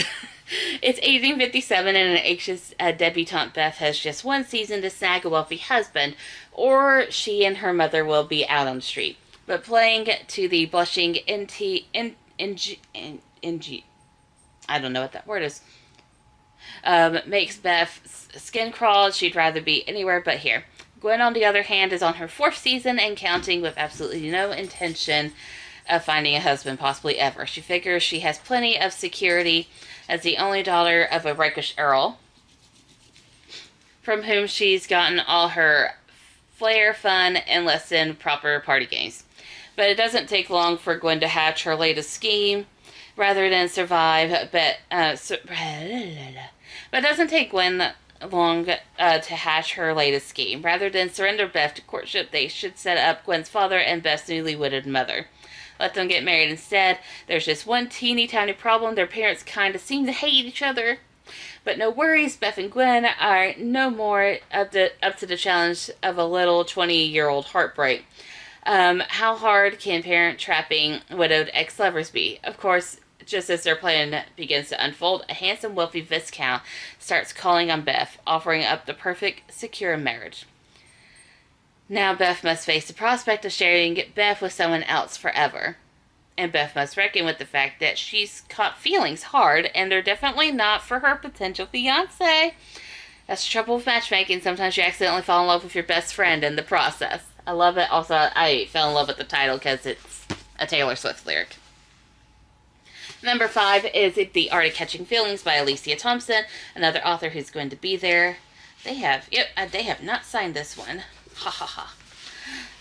it's 1857 and an anxious debutante Beth has just one season to snag a wealthy husband, or she and her mother will be out on the street. But playing to the blushing I don't know what that word is, makes Beth's skin crawl. She'd rather be anywhere but here. Gwen, on the other hand, is on her 4th season and counting, with absolutely no intention of finding a husband, possibly ever. She figures she has plenty of security as the only daughter of a rakish earl, from whom she's gotten all her flair, fun, and less than proper party games. But it doesn't take long for Gwen to hatch her latest scheme, rather than survive. But it doesn't take Gwen long to hash her latest scheme. Rather than surrender Beth to courtship, they should set up Gwen's father and Beth's newly wedded mother. Let them get married instead. There's just one teeny tiny problem. Their parents kind of seem to hate each other. But no worries, Beth and Gwen are no more up to the challenge of a little 20-year-old heartbreak. How hard can parent-trapping widowed ex-lovers be? Of course, just as their plan begins to unfold, a handsome, wealthy Viscount starts calling on Beth, offering up the perfect, secure marriage. Now Beth must face the prospect of sharing Beth with someone else forever. And Beth must reckon with the fact that she's caught feelings hard, and they're definitely not for her potential fiancé. That's the trouble with matchmaking. Sometimes you accidentally fall in love with your best friend in the process. I love it. Also, I fell in love with the title because it's a Taylor Swift lyric. Number 5 is The Art of Catching Feelings by Alicia Thompson, another author who's going to be there. They have not signed this one. Ha ha ha.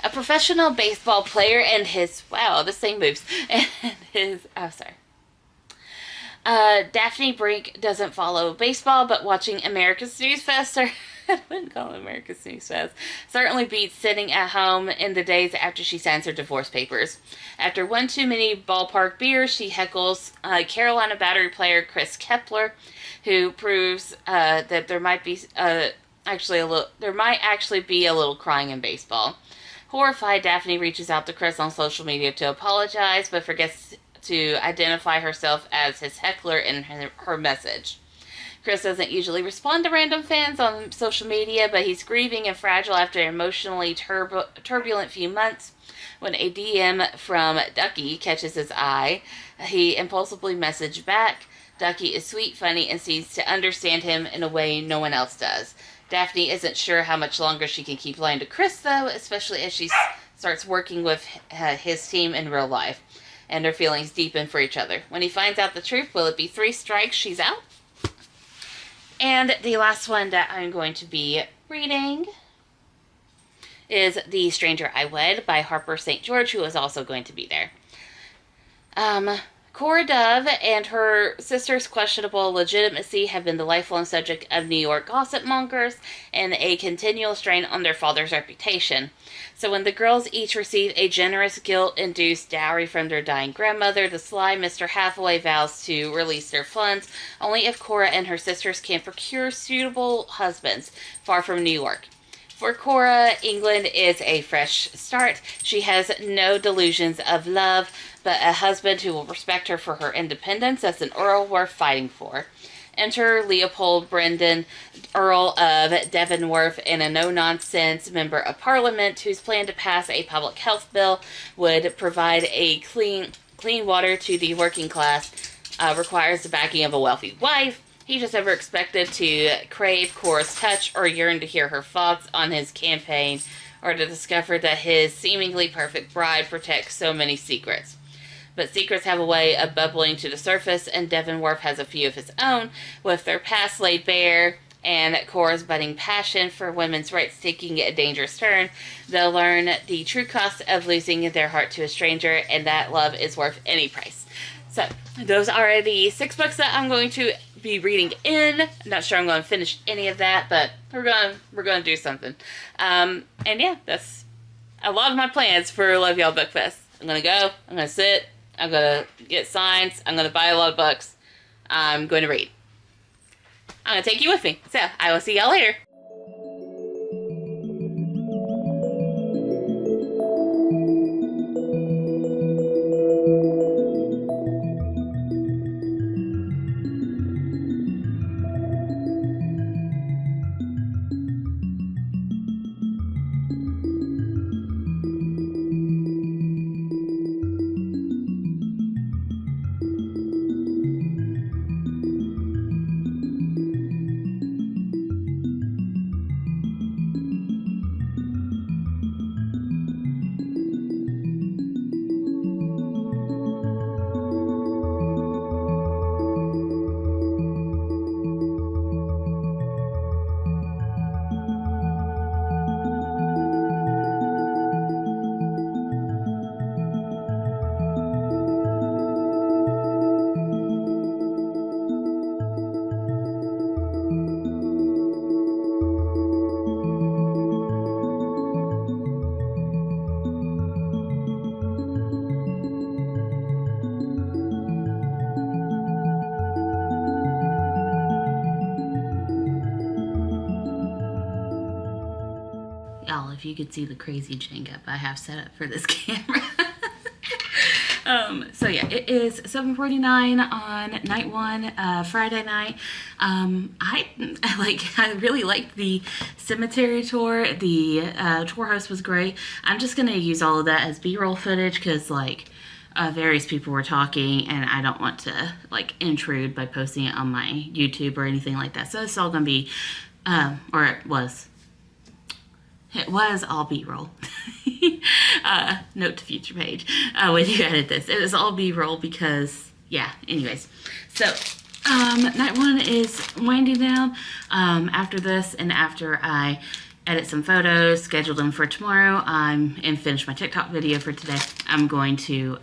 A professional baseball player and his, wow, this thing moves, and his, Daphne Brink doesn't follow baseball, but watching America's Snooze Fest, or I wouldn't call it America's Snooze Fest, certainly beats sitting at home in the days after she signs her divorce papers. After one too many ballpark beers, she heckles Carolina Battery player Chris Kepler, who proves that there might actually be a little crying in baseball. Horrified, Daphne reaches out to Chris on social media to apologize, but forgets to identify herself as his heckler in her message. Chris doesn't usually respond to random fans on social media, but he's grieving and fragile after an emotionally turbulent few months. When a DM from Ducky catches his eye, he impulsively messages back. Ducky is sweet, funny, and seems to understand him in a way no one else does. Daphne isn't sure how much longer she can keep lying to Chris, though, especially as she starts working with his team in real life, and her feelings deepen for each other. When he finds out the truth, will it be 3 strikes, she's out? And the last one that I'm going to be reading is The Stranger I Wed by Harper St. George, who is also going to be there. Cora Dove and her sister's questionable legitimacy have been the lifelong subject of New York gossip mongers and a continual strain on their father's reputation. So when the girls each receive a generous guilt-induced dowry from their dying grandmother, the sly Mr. Hathaway vows to release their funds only if Cora and her sisters can procure suitable husbands far from New York. For Cora, England is a fresh start. She has no delusions of love, but a husband who will respect her for her independence as an earl worth fighting for. Enter Leopold Brendan, Earl of Devonworth, and a no-nonsense member of Parliament whose plan to pass a public health bill would provide a clean water to the working class requires the backing of a wealthy wife. He just never expected to crave Cora's touch or yearn to hear her thoughts on his campaign or to discover that his seemingly perfect bride protects so many secrets. But secrets have a way of bubbling to the surface, and Devonworth has a few of his own, with their past laid bare and Cora's budding passion for women's rights taking a dangerous turn. They'll learn the true cost of losing their heart to a stranger, and that love is worth any price. So, those are the 6 books that I'm going to be reading in. I'm not sure I'm going to finish any of that, but we're going to do something. And yeah, that's a lot of my plans for Love Y'all Book Fest. I'm going to go, I'm going to sit, I'm going to get signs, I'm going to buy a lot of books, I'm going to read. I'm going to take you with me. So, I will see y'all later. Y'all, if you could see the crazy jank up I have set up for this camera. So yeah, it is 7:49 on night 1, Friday night. I really liked the cemetery tour. The tour host was great. I'm just gonna use all of that as B-roll footage because various people were talking and I don't want to intrude by posting it on my YouTube or anything like that. So it's all gonna be, or it was all B-roll. Note to future Paige, when you edit this, it was all B-roll because, yeah, anyways. So, night 1 is winding down. After this and after I edit some photos, schedule them for tomorrow, and finish my TikTok video for today, I'm going to,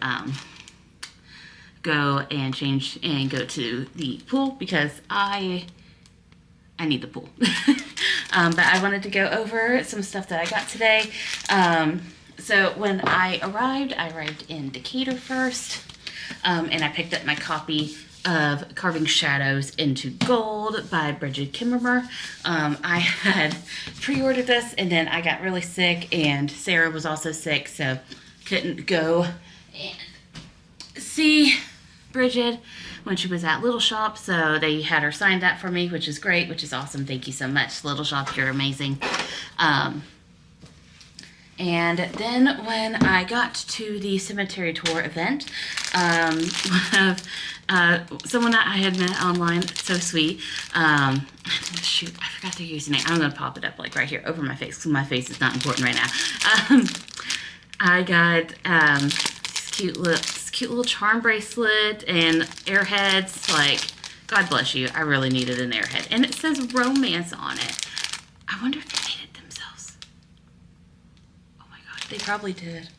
go and change and go to the pool because I need the pool. But I wanted to go over some stuff that I got today. So when I arrived in Decatur first, and I picked up my copy of Carving Shadows into Gold by Brady Kimberly. I had pre-ordered this and then I got really sick and Sarah was also sick, so couldn't go and see Bridget when she was at Little Shop, so they had her sign that for me, which is great, which is awesome. Thank you so much, Little Shop, you're amazing. And then when I got to the cemetery tour event, someone that I had met online, so sweet, shoot, I forgot their username. I'm gonna pop it up like right here over my face, because my face is not important right now. I got this cute little charm bracelet and airheads. Like, God bless you, I really needed an airhead. And it says romance on it. I wonder if they made it themselves. Oh my God, they probably did.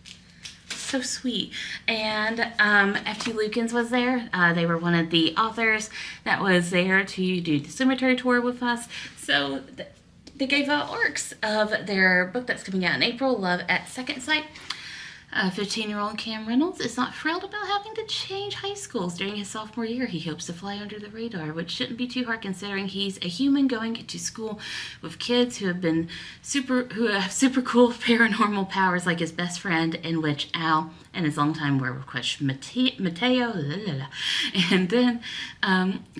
So sweet. And FT Lukens was there. They were one of the authors that was there to do the cemetery tour with us. So they gave out arcs of their book that's coming out in April, Love at Second Sight. 15-year-old Cam Reynolds is not thrilled about having to change high schools during his sophomore year. He hopes to fly under the radar, which shouldn't be too hard considering he's a human going to school with kids who have super cool paranormal powers, like his best friend, in which Al and his longtime werewolf crush Mateo. And then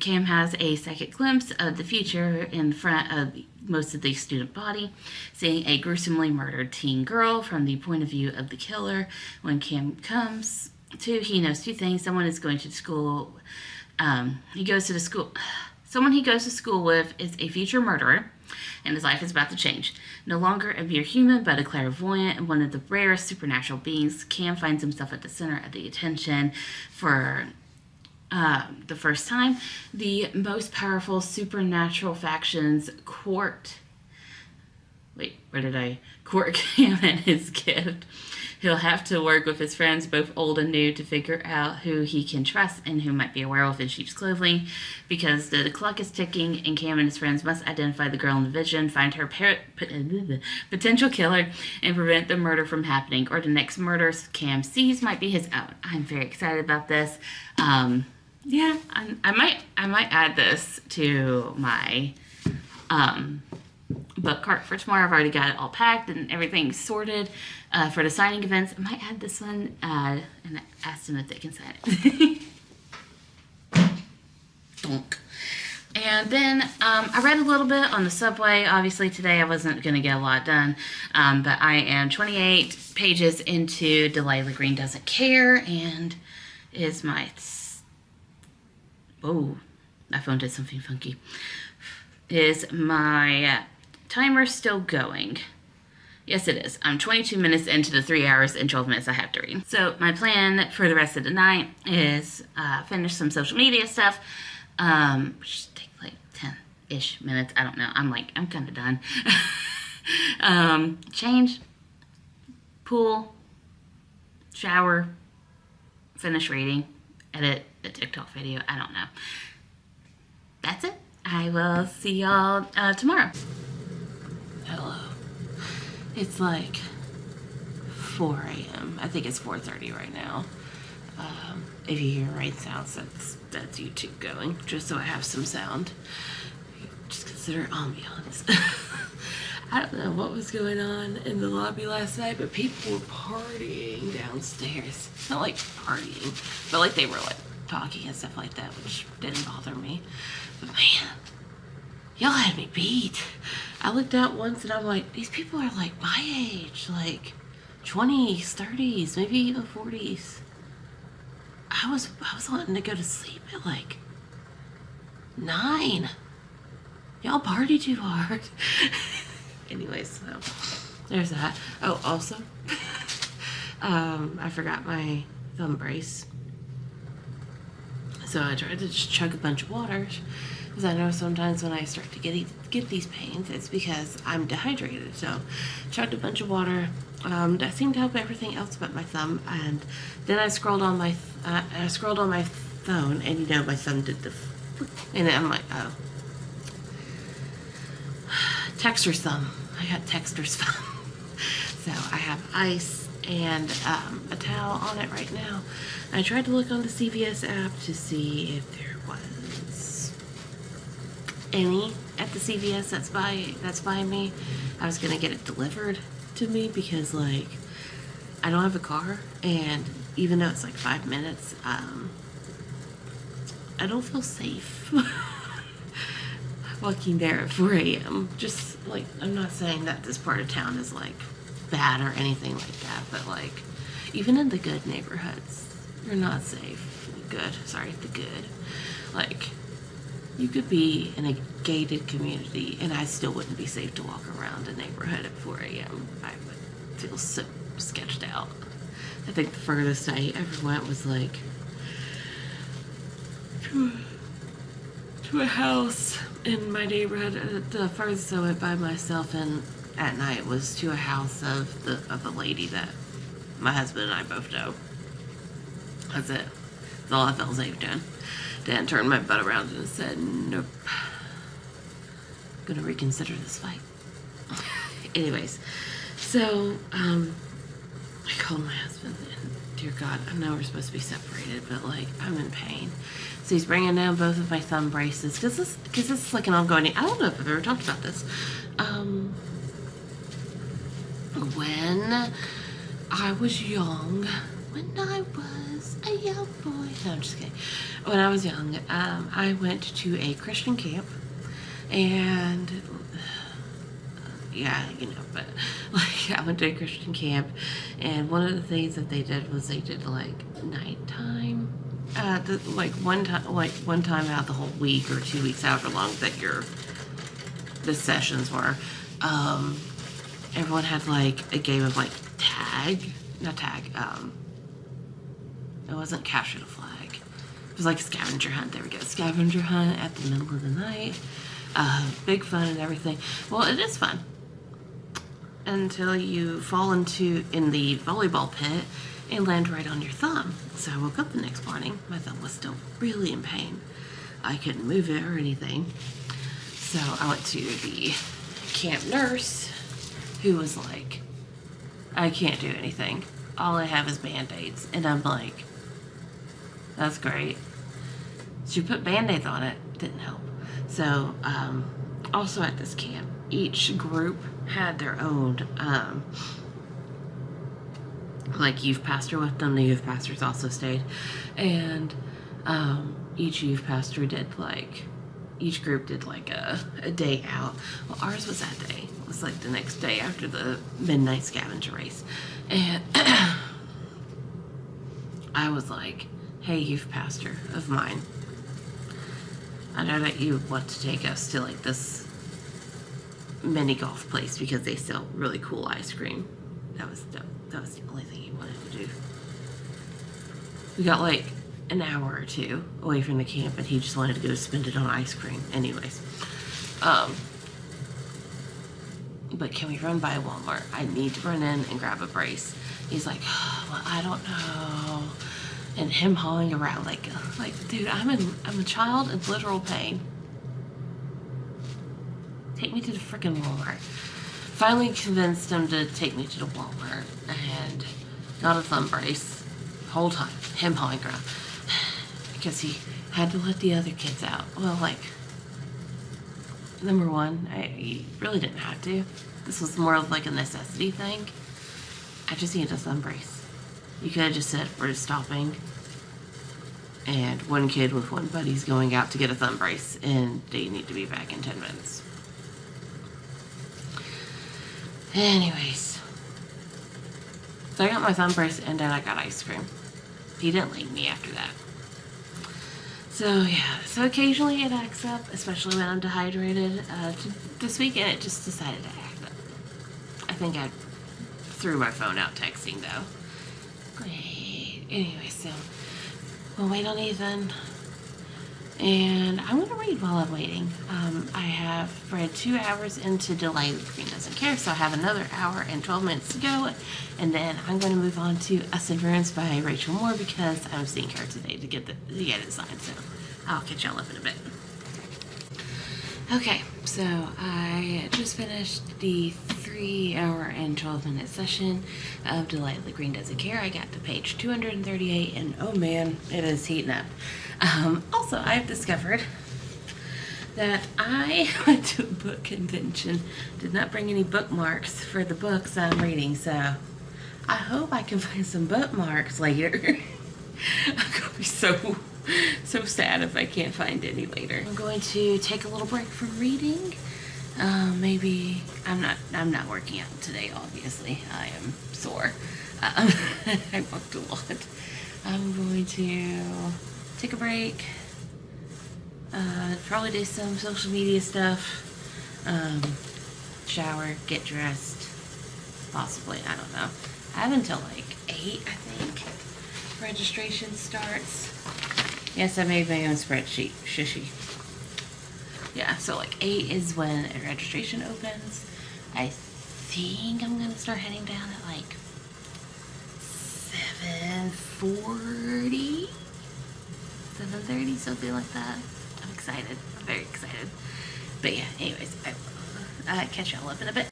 Cam has a second glimpse of the future in front of most of the student body, seeing a gruesomely murdered teen girl from the point of view of the killer. When Cam comes to, he knows two things. Someone he goes to school with is a future murderer, and his life is about to change. No longer a mere human, but a clairvoyant and one of the rarest supernatural beings, Cam finds himself at the center of the attention for the first time. The most powerful supernatural factions court Cam and his gift. He'll have to work with his friends, both old and new, to figure out who he can trust and who might be a werewolf in sheep's clothing, because the clock is ticking and Cam and his friends must identify the girl in the vision, find her potential killer, and prevent the murder from happening, or the next murder Cam sees might be his own. I'm very excited about this. Yeah, I might add this to my book cart for tomorrow. I've already got it all packed and everything sorted for the signing events. I might add this one and ask them if they can sign it. Donk. And then I read a little bit on the subway. Obviously today I wasn't going to get a lot done, but I am 28 pages into Delilah Green Doesn't Care, and is my... Oh, my phone did something funky. Is my timer still going? Yes, it is. I'm 22 minutes into the 3 hours and 12 minutes I have to read. So my plan for the rest of the night is finish some social media stuff, which should take like 10-ish minutes. I don't know. I'm kind of done. Change, pool, shower, finish reading, edit the TikTok video. I don't know. That's it. I will see y'all tomorrow. Hello. It's like 4 a.m. I think it's 4:30 right now. If you hear rain sounds, that's YouTube going, just so I have some sound. Just consider ambiance. I don't know what was going on in the lobby last night, but people were partying downstairs. Not like partying, but like they were like talking and stuff like that, which didn't bother me. But man, y'all had me beat. I looked out once and I'm like, these people are like my age, like 20s, 30s, maybe even 40s. I was wanting to go to sleep at like 9. Y'all party too hard. Anyways, so there's that. Oh, also, I forgot my thumb brace. So I tried to just chug a bunch of water, because I know sometimes when I start to get these pains, it's because I'm dehydrated. So chugged a bunch of water. That seemed to help everything else but my thumb. And then I scrolled on my phone, and you know my thumb did the, and then I'm like, oh. Texter's thumb. I got Texter's thumb. So I have ice and a towel on it right now. I tried to look on the CVS app to see if there was any at the CVS that's by me. I was gonna get it delivered to me because like I don't have a car, and even though it's like 5 minutes, I don't feel safe walking there at 4 a.m. Just like, I'm not saying that this part of town is like bad or anything like that, but like, even in the good neighborhoods, you're not safe. The good. Like, you could be in a gated community and I still wouldn't be safe to walk around a neighborhood at 4 a.m. I would feel so sketched out. I think the furthest I ever went was like to a house in my neighborhood. The furthest I went by myself and at night was to a house of a lady that my husband and I both know. That's it. That's all I felt safe doing. Dan turned my butt around and said, nope. I'm gonna reconsider this fight. Anyways, so I called my husband and dear God, I know we're supposed to be separated, but like, I'm in pain. So he's bringing down both of my thumb braces because this is like an ongoing. I don't know if I've ever talked about this. When I was young, a young boy. No, I'm just kidding. When I was young, I went to a Christian camp, and yeah, you know, but like I went to a Christian camp, and one of the things that they did was they did like nighttime. One time out the whole week or 2 weeks, however long that the sessions were. Everyone had like a game of like it wasn't capture the flag. It was like a scavenger hunt. There we go. Scavenger hunt at the middle of the night. Big fun and everything. Well, it is fun until you fall in the volleyball pit and land right on your thumb. So I woke up the next morning. My thumb was still really in pain. I couldn't move it or anything. So I went to the camp nurse, who was like, I can't do anything. All I have is Band-Aids. And I'm like, that's great. She put Band-Aids on it. Didn't help. So, also at this camp, each group had their own, like youth pastor with them. The youth pastors also stayed. And, each youth pastor did like, each group did like a day out. Well, ours was that day. It was like the next day after the midnight scavenger race. And I was like, hey, youth pastor of mine, I know that you want to take us to like this mini golf place because they sell really cool ice cream. That was the only thing he wanted to do. We got like an hour or two away from the camp and he just wanted to go spend it on ice cream. Anyways, but can we run by Walmart? I need to run in and grab a brace. He's like, oh, well, I don't know. And him hauling around like, dude, I'm a child in literal pain. Take me to the freaking Walmart. Finally convinced him to take me to the Walmart and got a thumb brace. Whole time, him hauling around. Because he had to let the other kids out. Well, like, number one, he really didn't have to. This was more of like a necessity thing. I just needed a thumb brace. You could have just said, we're just stopping. And one kid with one buddy's going out to get a thumb brace and they need to be back in 10 minutes. Anyways. So I got my thumb brace and then I got ice cream. He didn't leave me after that. So yeah, so occasionally it acts up, especially when I'm dehydrated. This weekend it just decided to act up. I think I threw my phone out texting though. Great. Anyway, so we'll wait on Ethan. And I'm gonna read while I'm waiting. I have read 2 hours into Delilah, Green Doesn't Care, so I have another hour and 12 minutes to go. And then I'm gonna move on to Us in Ruins by Rachel Moore because I'm seeing her today to get it signed. So I'll catch y'all up in a bit. Okay, so I just finished the 3 hour and 12 minute session of Delilah, Green Doesn't Care. I got to page 238 and oh man, it is heating up. Also, I've discovered that I went to a book convention, did not bring any bookmarks for the books I'm reading, so I hope I can find some bookmarks later. I'm gonna be so sad if I can't find any later. I'm going to take a little break from reading. Maybe I'm not working out today, obviously. I am sore. I walked a lot. I'm going to take a break, probably do some social media stuff, shower, get dressed, possibly, I don't know. I have until like 8, I think, registration starts. Yes, I made my own spreadsheet, shushy. Yeah, so like 8 is when registration opens. I think I'm gonna start heading down at like 7:40, 7:30, something like that. I'm excited. I'm very excited. But yeah, anyways, I will catch y'all up in a bit.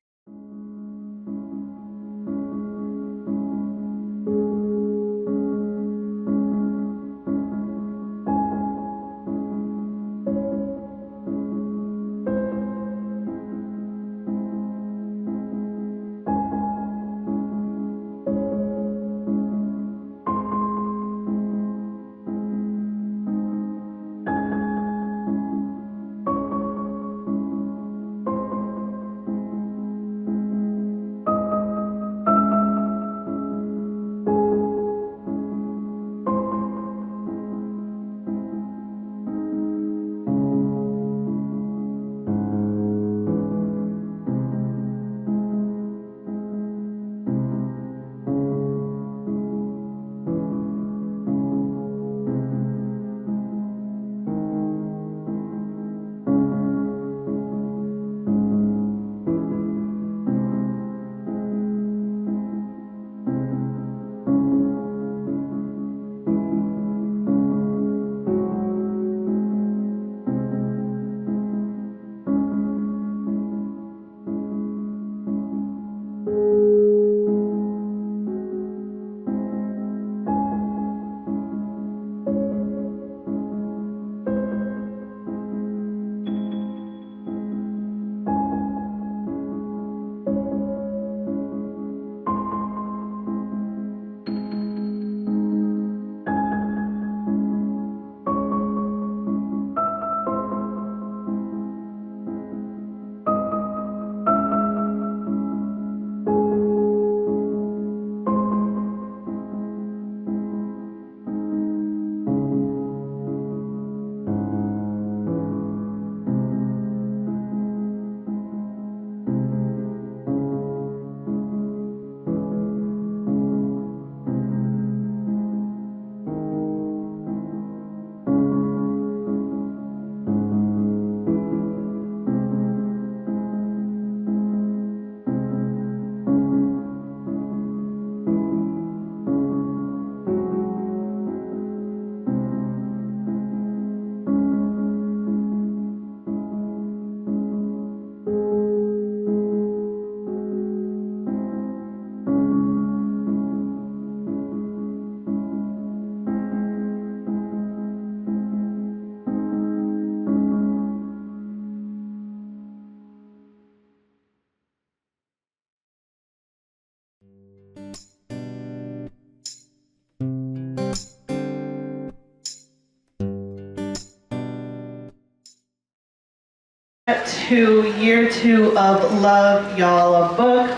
To year 2 of Love Y'all a Book.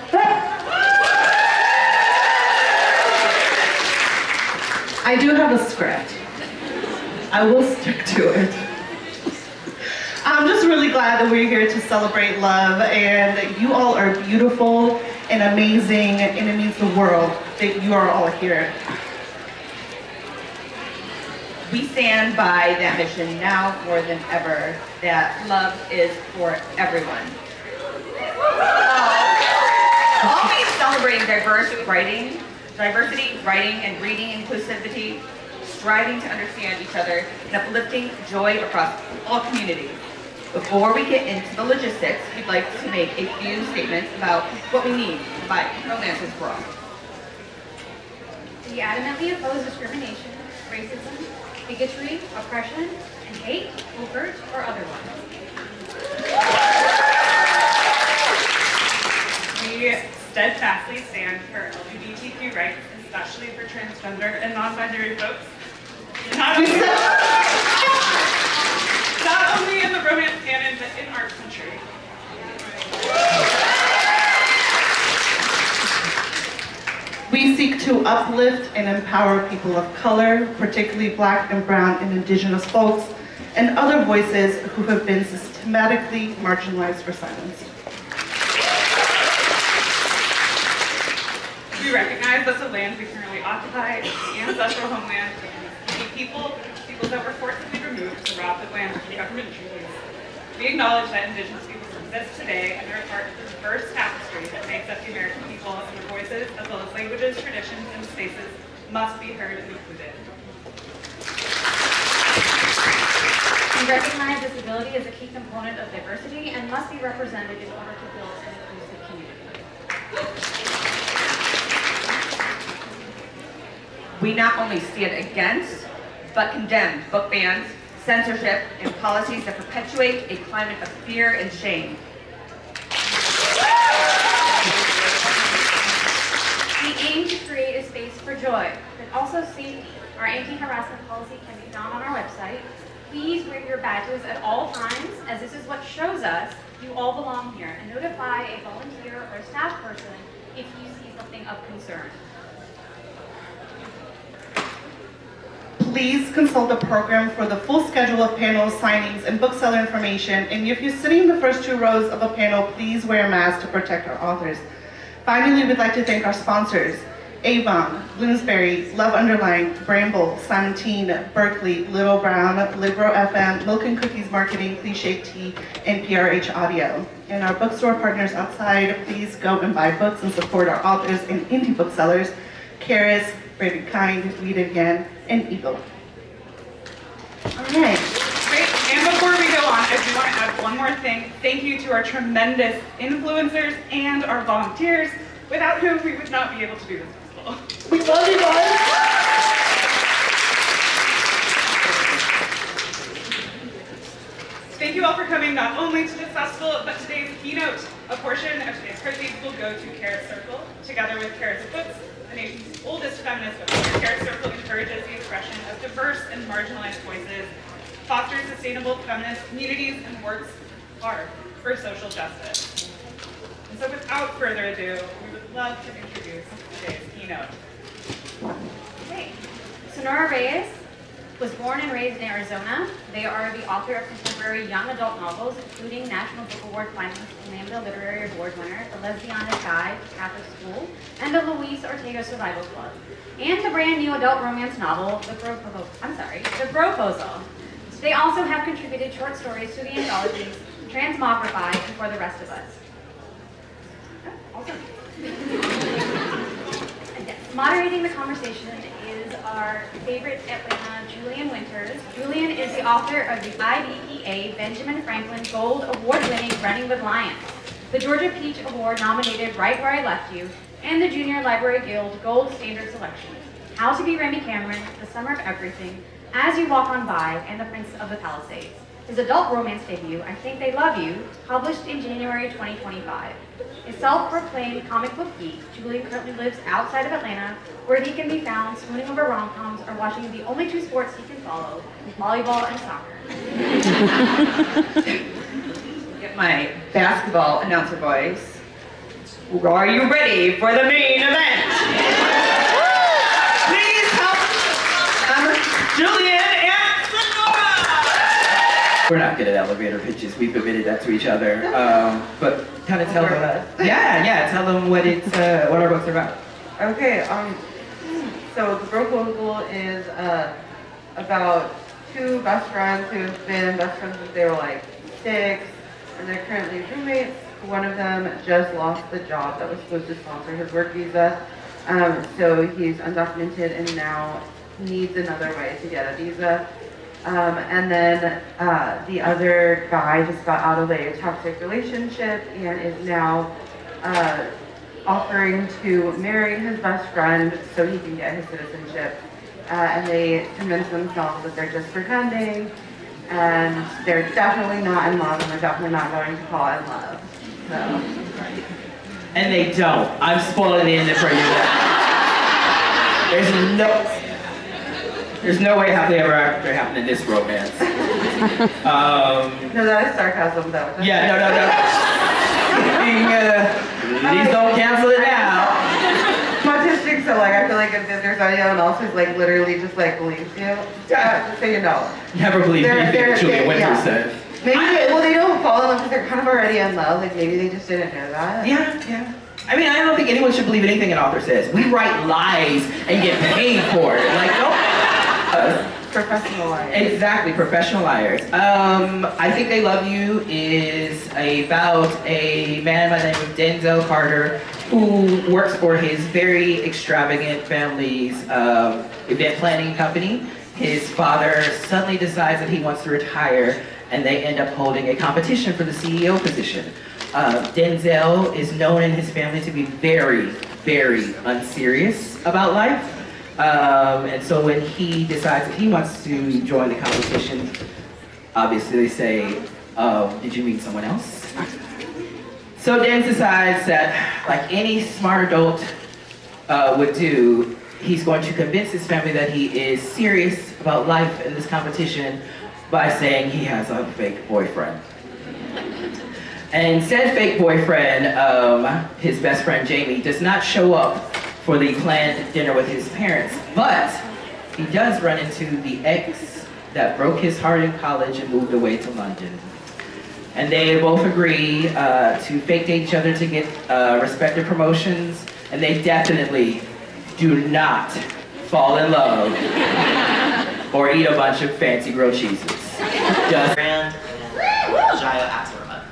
I do have a script. I will stick to it. I'm just really glad that we're here to celebrate love, and you all are beautiful and amazing, and it means the world that you are all here. We stand by that mission now more than ever, that love is for everyone. Always celebrating diversity, writing, and reading inclusivity, striving to understand each other, and uplifting joy across all communities. Before we get into the logistics, we'd like to make a few statements about what we mean by romances for all. We adamantly oppose discrimination, racism, bigotry, oppression, and hate, overt or otherwise. We steadfastly stand for LGBTQ rights, especially for transgender and non-binary folks. Not only in the romance canon, but in our country. We seek to uplift and empower people of color, particularly Black and Brown and Indigenous folks, and other voices who have been systematically marginalized or silenced. We recognize that the land we currently occupy is the ancestral homeland of many peoples that were forcibly removed to rob the land from government treaties. We acknowledge that Indigenous peoples exist today and are part of the diverse tapestry that makes up the American people, and their voices, as well as languages, traditions, and spaces, must be heard and included. We recognize disability as a key component of diversity and must be represented in order to build an inclusive community. We not only stand against, but condemn book bans, censorship, and policies that perpetuate a climate of fear and shame. We aim to create a space for joy, but also safety. Our anti-harassment policy can be found on our website. Please wear your badges at all times, as this is what shows us you all belong here, and notify a volunteer or staff person if you see something of concern. Please consult the program for the full schedule of panels, signings, and bookseller information. And if you're sitting in the first 2 rows of a panel, please wear a mask to protect our authors. Finally, we'd like to thank our sponsors: Avon, Bloomsbury, Love Underlined, Bramble, Simone, Berkeley, Little Brown, Libro FM, Milk and Cookies Marketing, Please Shake Tea, and PRH Audio. And our bookstore partners outside, please go and buy books and support our authors and indie booksellers: Karis, Brady Kind, Read Again, and Eagle. All right. Great, and before we go on, I do want to add one more thing. Thank you to our tremendous influencers and our volunteers, without whom we would not be able to do this festival. We love you guys! Thank you all for coming not only to this festival, but today's keynote. A portion of today's proceeds will go to Karis Circle, together with Karis Books, the nation's oldest feminist book. Karis Circle encourages the expression of diverse and marginalized voices, fosters sustainable feminist communities, and works hard for social justice. And so without further ado, we would love to introduce today's keynote. Okay. Sonora Reyes was born and raised in Arizona. They are the author of contemporary young adult novels, including National Book Award finalist and Lambda Literary Award winner, The Lesbiana's Guide to Catholic School, and the Luis Ortega Survival Club, and the brand new adult romance novel, The Broposal. They also have contributed short stories to the anthologies Transmogrify and For the Rest of Us. Awesome. Moderating the conversation is our favorite Atlanta, Julian Winters. Julian is the author of the IDPA Benjamin Franklin Gold Award-winning Running with Lions, the Georgia Peach Award-nominated Right Where I Left You, and the Junior Library Guild Gold Standard Selections, How to Be Remy Cameron, The Summer of Everything, As You Walk On By, and The Prince of the Palisades. His adult romance debut, I Think They Love You, published in January 2025. A self-proclaimed comic book geek, Julian currently lives outside of Atlanta, where he can be found swooning over rom-coms or watching the only 2 sports he can follow, volleyball and soccer. Get my basketball announcer voice. Are you ready for the main event? Please help Julian and Sonora! We're not good at elevator pitches. We've admitted that to each other. But kind of tell them, tell them what it's, what our books are about. Okay, so The Proposal is about 2 best friends who've been best friends since they were like 6, and they're currently roommates. One of them just lost the job that was supposed to sponsor his work visa, so he's undocumented and now needs another way to get a visa. And then the other guy just got out of a toxic relationship and is now offering to marry his best friend so he can get his citizenship. And they convince themselves that they're just pretending, and they're definitely not in love, and they're definitely not going to fall in love. So. And they don't. I'm spoiling it for you. There's no way happily ever after happened in this romance. No, that is sarcasm though. Yeah, no. Please don't cancel it now. Autistic, so like I feel like if there's anyone else who's like literally just like believes you, just say you know. Never believe anything Julia Winters says. Maybe they don't fall in love because they're kind of already in love. Like maybe they just didn't know that. Yeah. I mean, I don't think anyone should believe anything an author says. We write lies and get paid for it. Like, don't. Professional liars. Exactly, professional liars. I Think They Love You is about a man by the name of Denzel Carter who works for his very extravagant family's event planning company. His father suddenly decides that he wants to retire, and they end up holding a competition for the CEO position. Denzel is known in his family to be very, very unserious about life. And so when he decides that he wants to join the competition, obviously they say, did you meet someone else? So Dan decides that, like any smart adult would do, he's going to convince his family that he is serious about life in this competition by saying he has a fake boyfriend. And said fake boyfriend, his best friend Jamie, does not show up for the planned dinner with his parents, but he does run into the ex that broke his heart in college and moved away to London. And they both agree to fake date each other to get respective promotions, and they definitely do not fall in love or eat a bunch of fancy grilled cheeses. Just Brand and Jaya Axelrod.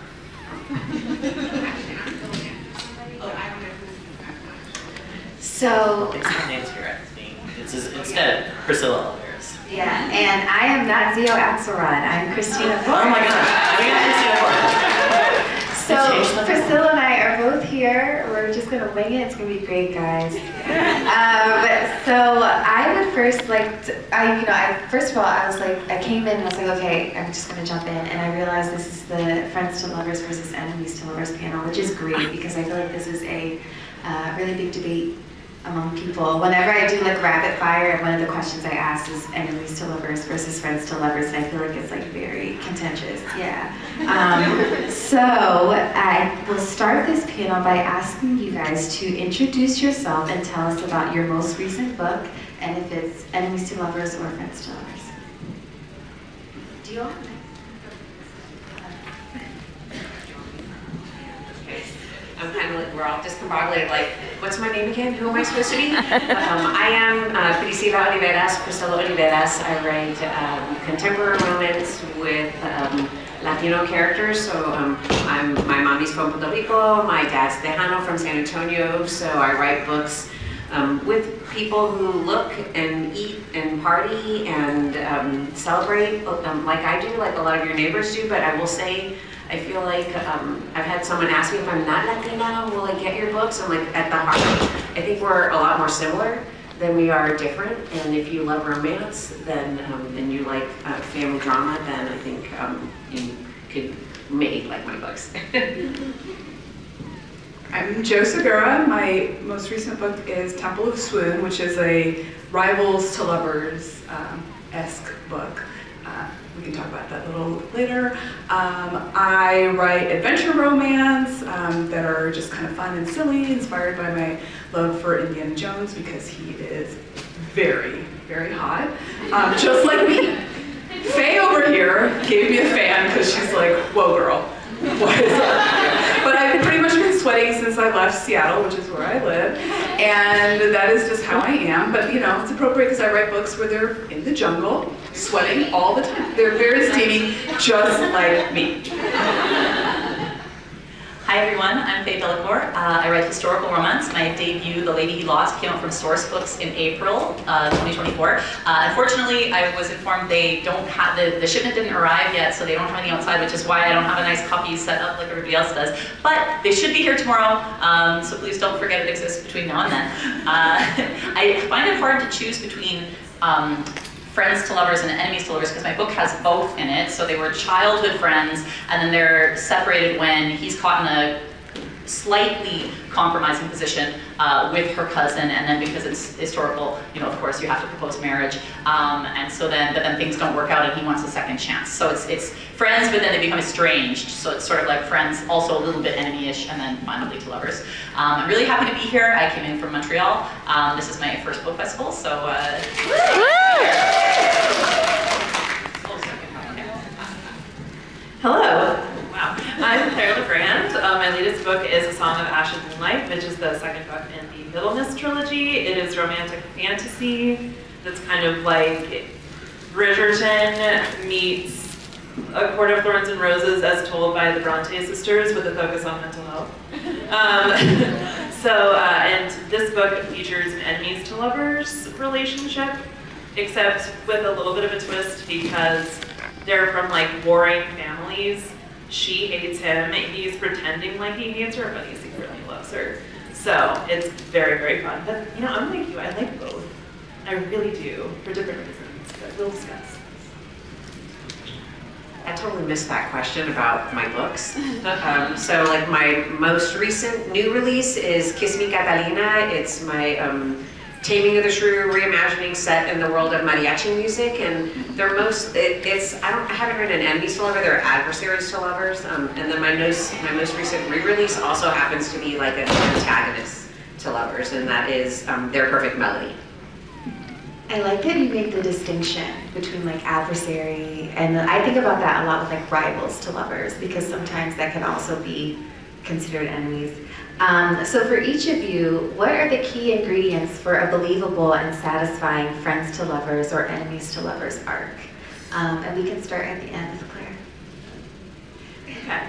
So, Fix my names here, it's instead Priscilla Oliveras. yeah, and I am not Zio Axelrod. I'm Christina Ford. Oh my God, we got Christina Ford. So, Priscilla and I are both here. We're just gonna wing it. It's gonna be great, guys. So I would first like, first of all, I was like, I came in and I was like, okay, I'm just gonna jump in, and I realized this is the Friends to Lovers versus Enemies to Lovers panel, which is great because I feel like this is a really big debate among people. Whenever I do like rapid fire, one of the questions I ask is enemies to lovers versus friends to lovers, and I feel like it's like very contentious. Yeah. So I will start this panel by asking you guys to introduce yourself and tell us about your most recent book, and if it's enemies to lovers or friends to lovers. Do you all have I'm kind of like, we're all discombobulated, like, what's my name again? Who am I supposed to be? I am Priscilla Oliveras, Priscilla Oliveras. I write contemporary romance with Latino characters. So my mommy's from Puerto Rico, my dad's Tejano from San Antonio. So I write books with people who look and eat and party and celebrate like I do, like a lot of your neighbors do. But I will say, I feel like I've had someone ask me if I'm not Latina, will I get your books? I'm like, at the heart, I think we're a lot more similar than we are different. And if you love romance, then and you like family drama, then I think you could maybe like my books. I'm Jo Segura. My most recent book is Temple of Swoon, which is a rivals to lovers-esque book. We can talk about that a little later. I write adventure romance that are just kind of fun and silly, inspired by my love for Indiana Jones because he is very, very hot, just like me. Faye over here gave me a fan because she's like, whoa girl, what is up? But I've pretty much been sweating since I left Seattle, which is where I live, and that is just how I am. But you know, it's appropriate because I write books where they're in the jungle, sweating all the time. They're very steamy, just like me. Hi everyone, I'm Faye Delacour. I write historical romance. My debut, The Lady He Lost, came out from Source Books in April 2024. Unfortunately, I was informed they don't have, the shipment didn't arrive yet, so they don't have any outside, which is why I don't have a nice copy set up like everybody else does. But they should be here tomorrow, so please don't forget it exists between now and then. I find it hard to choose between friends to lovers and enemies to lovers because my book has both in it. So they were childhood friends and then they're separated when he's caught in a slightly compromising position with her cousin, and then because it's historical, you know, of course you have to propose marriage, and so then, but then things don't work out and he wants a second chance. So it's friends, but then they become estranged, so it's sort of like friends, also a little bit enemy-ish, and then finally to lovers. I'm really happy to be here. I came in from Montreal. This is my first book festival, so Hello. Wow. I'm Claire LeGrand. My latest book is A Song of Ashes and Light, which is the second book in the Middleness trilogy. It is romantic fantasy that's kind of like Bridgerton meets A Court of Thorns and Roses as told by the Bronte sisters with a focus on mental health. And this book features an enemies to lovers relationship, except with a little bit of a twist because they're from like warring families. She hates him, he's pretending like he hates her, but he secretly loves her. So it's very, very fun. But you know, I'm like you, I like both. I really do, for different reasons, but we'll discuss. I totally missed that question about my books. So like my most recent new release is Kiss Me Catalina. It's my Taming of the Shrew reimagining set in the world of mariachi music, and they're I haven't written an enemies to lover, they're adversaries to lovers, and then my most recent re-release also happens to be like an antagonist to lovers, and that is Their Perfect Melody. I like that you make the distinction between like adversary, and I think about that a lot with like rivals to lovers, because sometimes that can also be considered enemies. So for each of you, what are the key ingredients for a believable and satisfying friends to lovers or enemies to lovers arc? And we can start at the end with Claire. Okay.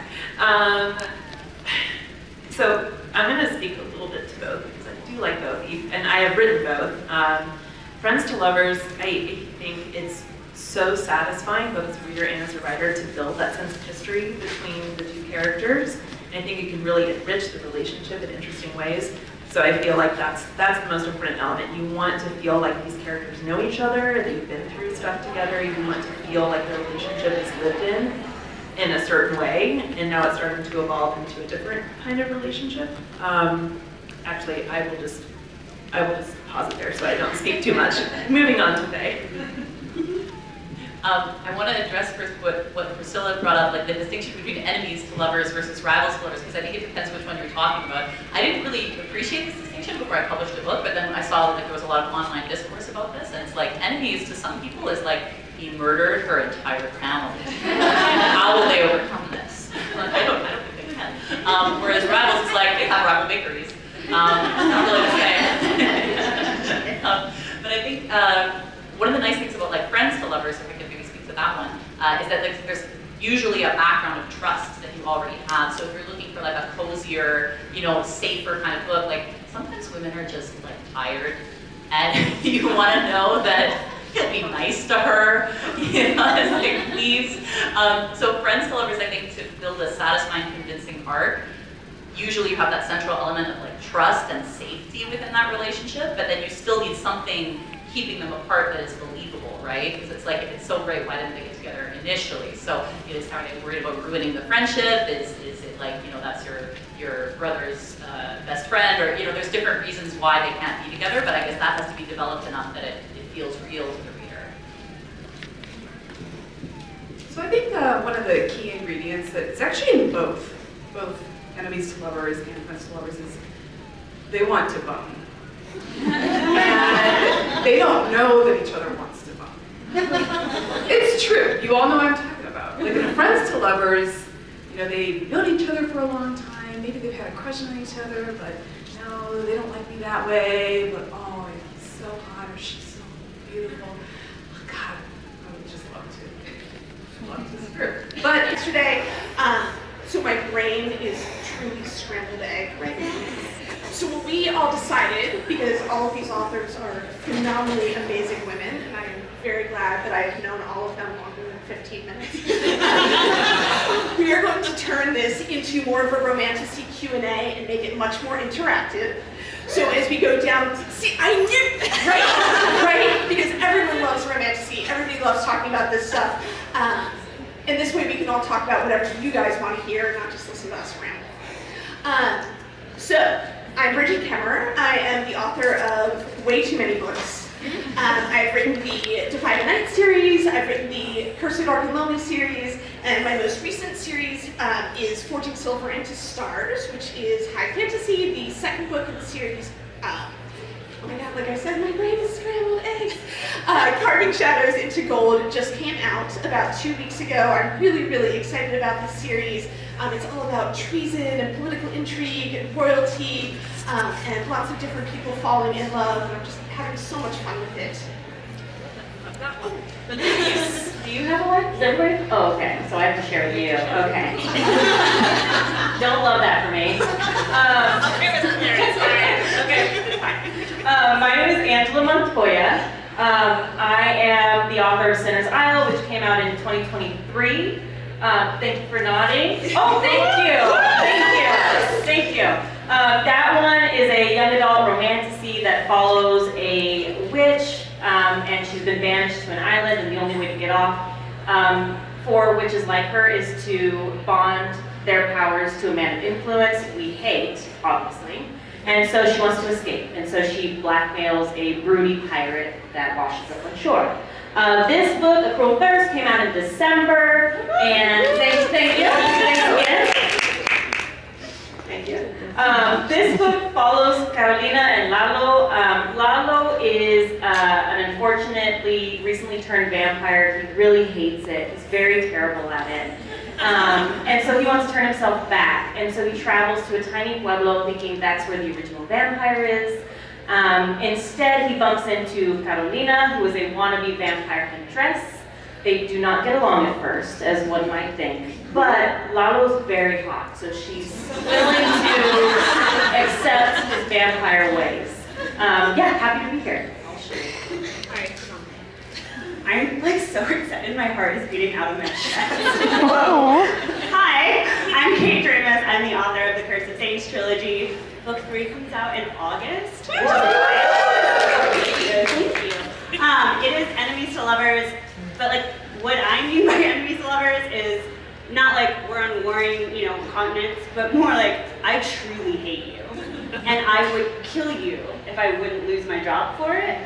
So I'm going to speak a little bit to both because I do like both, and I have written both. Friends to lovers, I think it's so satisfying, both as a reader and as a writer, to build that sense of history between the two characters. I think it can really enrich the relationship in interesting ways. So I feel like that's the most important element. You want to feel like these characters know each other, they've been through stuff together, you want to feel like the relationship is lived in a certain way, and now it's starting to evolve into a different kind of relationship. Actually, I will just pause it there so I don't speak too much. Moving on to Faye. I want to address first what Priscilla brought up, like the distinction between enemies to lovers versus rivals to lovers, because I think it depends which one you're talking about. I didn't really appreciate this distinction before I published the book, but then I saw that there was a lot of online discourse about this, and it's like enemies to some people is like he murdered her entire family. How will they overcome this? Like, I don't think they can. Whereas rivals is like they have rival bakeries. Not really the same. But I think one of the nice things about like friends to lovers, if we can maybe speak to that one, is that like, there's usually a background of trust that you already have. So if you're looking for like a cozier, you know, safer kind of book, like sometimes women are just like tired, and you want to know that you'll be nice to her, you know, it's like please. So friends to lovers, I think, to build a satisfying, convincing arc, usually you have that central element of like trust and safety within that relationship, but then you still need something keeping them apart that is believable, right? Because it's like, if it's so great, why didn't they get together initially? So is how they worried about ruining the friendship? Is it like, you know, that's your brother's best friend? Or, you know, there's different reasons why they can't be together, but I guess that has to be developed enough that it feels real to the reader. So I think one of the key ingredients that it's actually in both enemies to lovers and friends to lovers is they want to bone. And they don't know that each other wants to bone. It's true. You all know what I'm talking about. Like in friends to lovers, you know, they've known each other for a long time. Maybe they've had a crush on each other, but no, they don't like me that way. But oh, he's so hot, or she's so beautiful. Oh, God, I would just love to. This is true. But yesterday, so my brain is truly scrambled egg right now. So what we all decided, because all of these authors are phenomenally amazing women, and I am very glad that I have known all of them longer than 15 minutes, we are going to turn this into more of a romantasy Q&A and make it much more interactive. So as we go down, see, I knew, right? Because everyone loves romantasy, everybody loves talking about this stuff. And this way we can all talk about whatever you guys want to hear, not just listen to us ramble. So, I'm Bridget Kemmerer. I am the author of way too many books. I've written the Defy the Night series, I've written the Curse of Dark and Lonely series, and my most recent series is Forging Silver into Stars, which is high fantasy. The second book in the series, oh my god, like I said, my brain is scrambled eggs. Carving Shadows into Gold just came out about 2 weeks ago. I'm really, really excited about this series. It's all about treason and political intrigue and royalty and lots of different people falling in love, and I'm just having so much fun with it. Do you have a one? Does everybody? Oh, okay. So I have to share with you. Okay. Don't love that for me. Okay, it's fine. My name is Angela Montoya. I am the author of Sinner's Isle, which came out in 2023. Thank you for nodding. Oh, thank you. Thank you. That one is a young adult romantasy that follows a witch, and she's been banished to an island, and the only way to get off for witches like her is to bond their powers to a man of influence we hate, obviously. And so she wants to escape, and so she blackmails a broody pirate that washes up on shore. This book, A Cruel Thirst, came out in December, and thanks again. Thank you. This book follows Carolina and Lalo. Lalo is an unfortunately recently turned vampire. He really hates it. He's very terrible at it. And so he wants to turn himself back. And so he travels to a tiny pueblo thinking that's where the original vampire is. Instead, he bumps into Carolina, who is a wannabe vampire huntress. They do not get along at first, as one might think. But Lalo's very hot, so she's willing to accept his vampire ways. Yeah, happy to be here. I'll show you. Alright, I'm like so excited, my heart is beating out of my chest. Hi, I'm Kate Dramus. I'm the author of the Curse of Saints trilogy. Book 3 comes out in August. Thank you. It is enemies to lovers, but like what I mean by enemies to lovers is not like we're on warring, continents, but more like I truly hate you, and I would kill you if I wouldn't lose my job for it.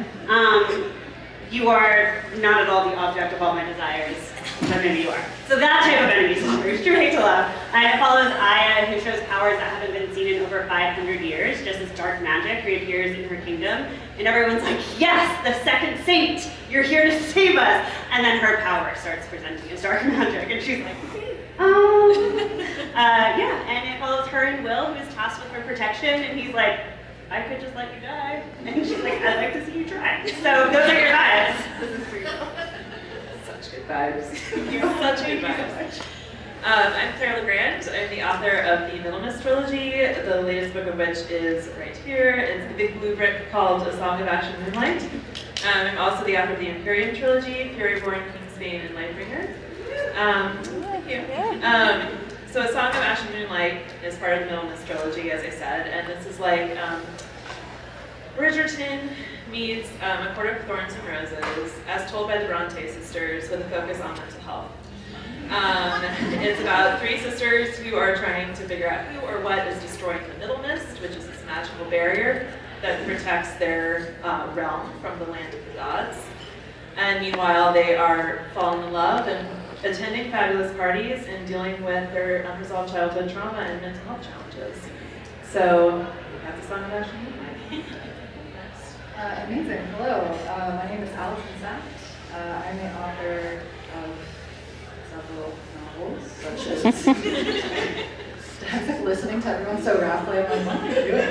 You are not at all the object of all my desires, but maybe you are. So that type of enemies to lovers, true hate to love. And it follows Aya, who shows powers that haven't been seen in over 500 years, just as dark magic reappears in her kingdom. And everyone's like, yes, the second saint, you're here to save us. And then her power starts presenting as dark magic, and she's like, yeah, and it follows her and Will, who is tasked with her protection, and he's like, I could just let you die. And she's like, I'd like to see you try. So those are your vibes. This is for you. Such good vibes. Such good vibes. I'm Claire LeGrand. I'm the author of the Middlemas trilogy, the latest book of which is right here. It's the big blue brick called A Song of Ash and Moonlight. I'm also the author of the Imperium trilogy, Furyborn, Kingsbane, and Lightbringer. Thank you. So A Song of Ash and Moonlight is part of the Middlemas trilogy, as I said, and this is like Bridgerton meets A Court of Thorns and Roses, as told by the Bronte sisters, with a focus on mental health. It's about 3 sisters who are trying to figure out who or what is destroying the Middlemas, which is this magical barrier that protects their realm from the land of the gods. And meanwhile, they are falling in love and attending fabulous parties and dealing with their unresolved childhood trauma and mental health challenges. So that's A Song of Ash and Moonlight. Amazing. Hello. My name is Allison Saft. I'm the author of several novels, such as I was like listening to everyone so rapidly. I'm like, what am I doing?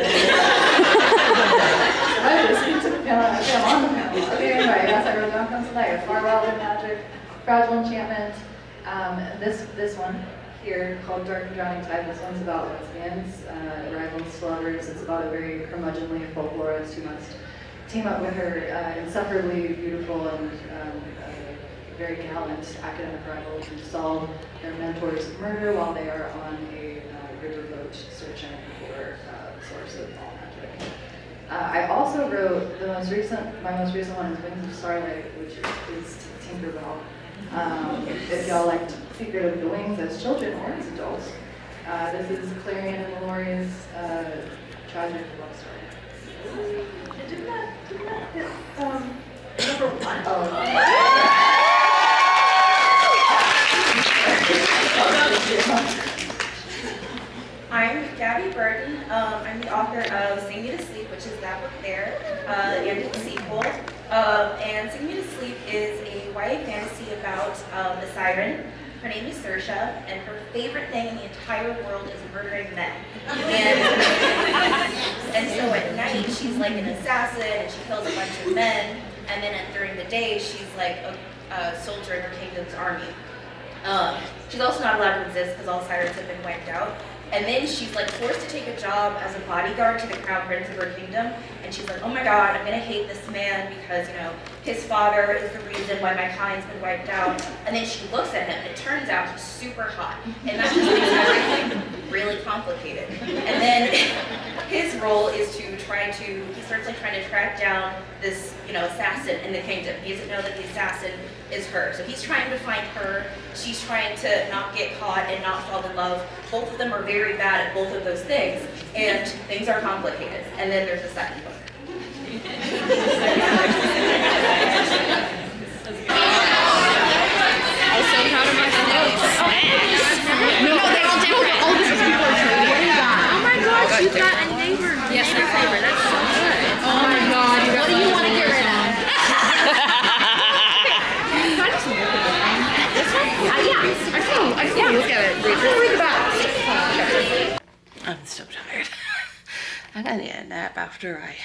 Am I listening to the panel? Okay, I'm on the panel. Okay, anyway, yes, I wrote down Comes to Life, Far Wilder Magic, Fragile Enchantment. This one here called Dark and Drowning Tide. This one's about lesbians, rivals to lovers. It's about a very curmudgeonly folklorist who must team up with her insufferably beautiful and very gallant academic rivals who solve their mentor's murder while they are on a riverboat searching for the source of all magic. I also wrote my most recent one is Wings of Starlight, which is Tinkerbell. If y'all liked Secret of the Wings as children or as adults, This is Clarion and Mallory's tragic love story. Didn't that hit number one? Oh. I'm Gabby Burton. I'm the author of Sing Me to Sleep, which is that book there, and its sequel. And Sing Me to Sleep is a YA fantasy about a siren. Her name is Saoirse, and her favorite thing in the entire world is murdering men. And so at night, she's like an assassin, and she kills a bunch of men. And then during the day, she's like a soldier in her kingdom's army. She's also not allowed to exist because all sirens have been wiped out. And then she's like forced to take a job as a bodyguard to the crown prince of her kingdom. And she's like, oh my God, I'm gonna hate this man because, you know, his father is the reason why my kind's been wiped out. And then she looks at him and it turns out he's super hot. And that just makes everything really complicated. And then his role is to he starts like trying to track down this, you know, assassin in the kingdom. He doesn't know that the assassin is her. So he's trying to find her. She's trying to not get caught and not fall in love. Both of them are very bad at both of those things, and things are complicated. And then there's a second book. I'm so proud of my notes. No, they all different. All these people are trading. Oh my gosh, you got a neighbor. Yes, your favorite. That's so good. Oh my God. What do you want to get rid of? I see. Look at it. Read the back. I'm so tired. I'm gonna need a nap after I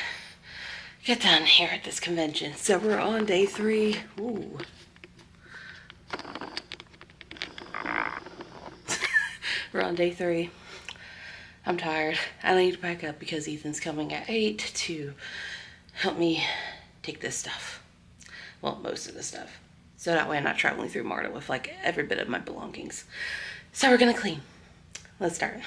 get done here at this convention. So we're on day 3. Ooh. We're on day 3. I'm tired. I need to pack up because Ethan's coming at 8 to help me take this stuff. Well, most of the stuff. So that way I'm not traveling through Marta with like every bit of my belongings. So we're gonna clean. Let's start.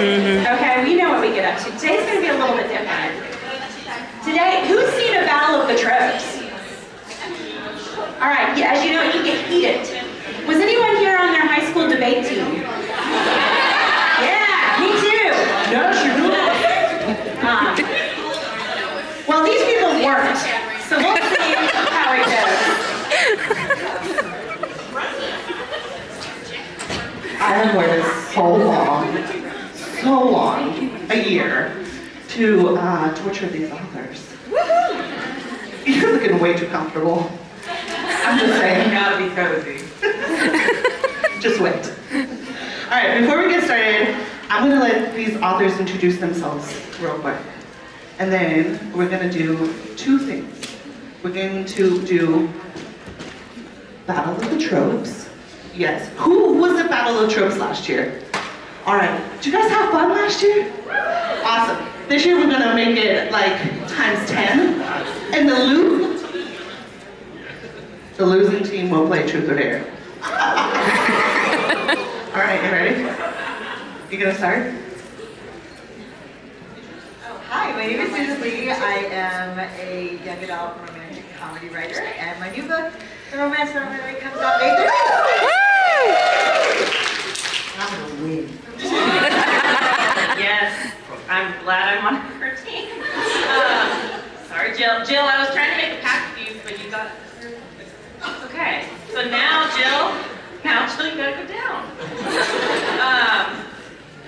Okay, we know what we get up to. Today's going to be a little bit different. Today, who's seen a battle of the tropes? All right, yeah, as you know, it can get heated. Was anyone here on their high school debate team? Yeah, me too. No, she really. Well, these people weren't, so we'll see how it goes. I have waited so long, a year, to torture these authors. You're looking way too comfortable. I'm just saying. You gotta be cozy. Just wait. All right, before we get started, I'm gonna let these authors introduce themselves real quick. And then we're gonna do two things. We're going to do Battle of the Tropes. Yes. Who was at Battle of the Tropes last year? All right. Did you guys have fun last year? Awesome. This year we're gonna make it like times 10. And the losing team will play Truth or Dare. All right, you ready? You gonna start? Hi, my name is Susan Lee. I am a young adult romantic comedy writer, and my new book, The Romance Romance, comes out May 30th. I'm gonna win. Yes, I'm glad I'm on her team. Sorry, Jill. Jill, I was trying to make a pact with you, but you got it. Okay, so now, Jill, you gotta go down.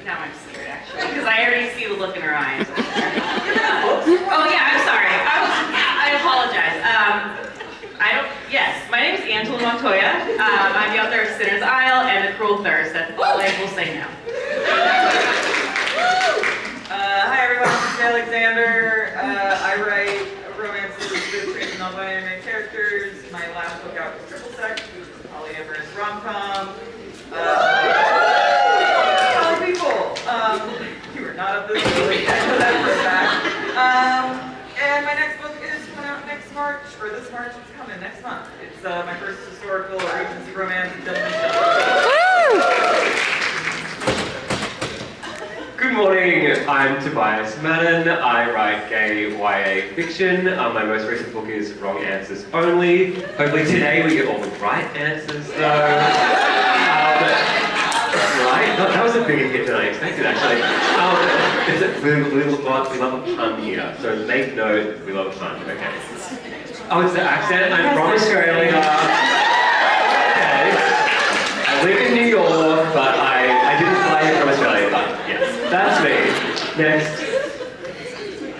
Now I'm scared, actually, because I already see the look in her eyes. Oh yeah, I'm sorry. I apologize. Yes, my name is Angela Montoya. I'm the author of Sinner's Isle and The Cruel Thirst. That's all I will say now. Hi everyone, I'm Alexander. I write romances with trans and non-binary main characters. My last book out was Triple Sex, which was a polyamorous rom-com. People, you are not up this early, I know that for a fact. And my next book is coming out next March, or this March, it's coming next month. It's my first historical or agency romance. Good morning, I'm Tobias Madden. I write gay YA fiction. My most recent book is Wrong Answers Only. Hopefully today we get all the right answers though. Right? That was a bigger hit than I expected actually. We love a pun here, so make note, we love a pun, okay. Oh, it's the accent, I'm from Australia. Okay. I live in New York, but I didn't fly here from Australia, but yes, that's me. Next.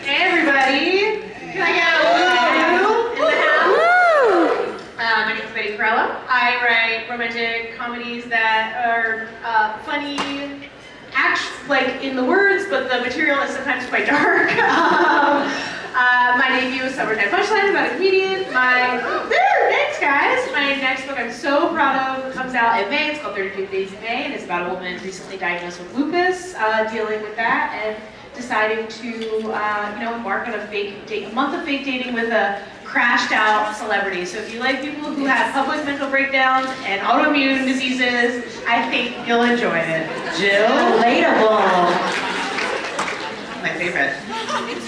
Hey everybody! Can I get a woo in the house? My name is Betty Khorram. I write romantic comedies that are funny, like in the words, but the material is sometimes quite dark. My debut is Summertime Punchline about a comedian. Thanks guys! My next book I'm so proud of comes out in May. It's called 35 Days in May, and it's about a woman recently diagnosed with lupus, dealing with that, and deciding to embark on a month of fake dating with a crashed out celebrity. So if you like people who have public mental breakdowns and autoimmune diseases, I think you'll enjoy it. Jill? Relatable. My favorite.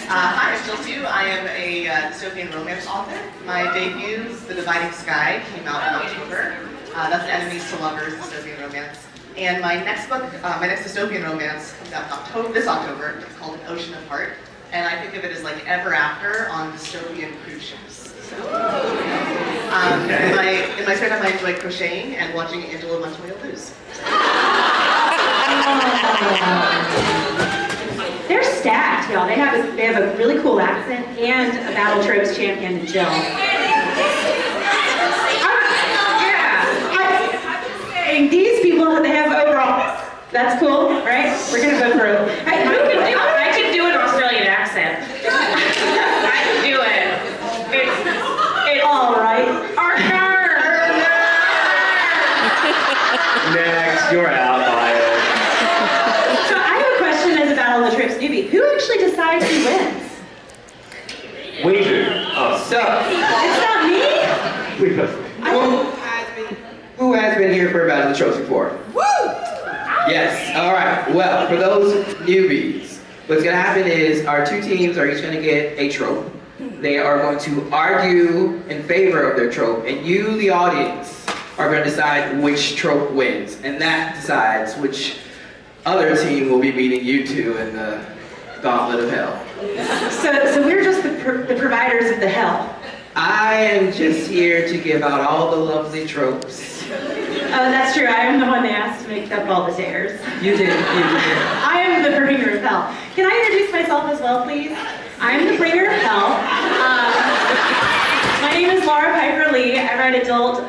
Hi, I'm Jill too. I am a dystopian romance author. My debut, The Dividing Sky, came out in October. That's Enemies to Lovers dystopian romance. And my next book, my next dystopian romance, comes out this October. It's called An Ocean of Heart. And I think of it as like Ever After on dystopian cruise ships. So, in my spare time, I enjoy crocheting and watching Angela Montoya lose. They're stacked, y'all. They have a really cool accent and a Battle Tropes champion, Jill. And these people, they have overalls. That's cool, right? We're gonna vote for it. Hey, I can do an Australian accent. I can do it. It's all right. Next, you're out, Maya. So I have a question as a Battle of the Tropes newbie. Who actually decides who wins? We do. Oh, so. It's not me? We both. Who has been here for Battle of the Tropes before? Woo! Yes, all right. Well, for those newbies, what's gonna happen is our two teams are each gonna get a trope. They are going to argue in favor of their trope, and you, the audience, are gonna decide which trope wins, and that decides which other team will be meeting you two in the gauntlet of hell. So we're just the providers of the hell. I am just here to give out all the lovely tropes. Oh, that's true. I am the one they asked to make up all the dares. You did. I am the bringer of hell. Can I introduce myself as well, please? I'm the bringer of hell. My name is Laura Piper Lee. I write adult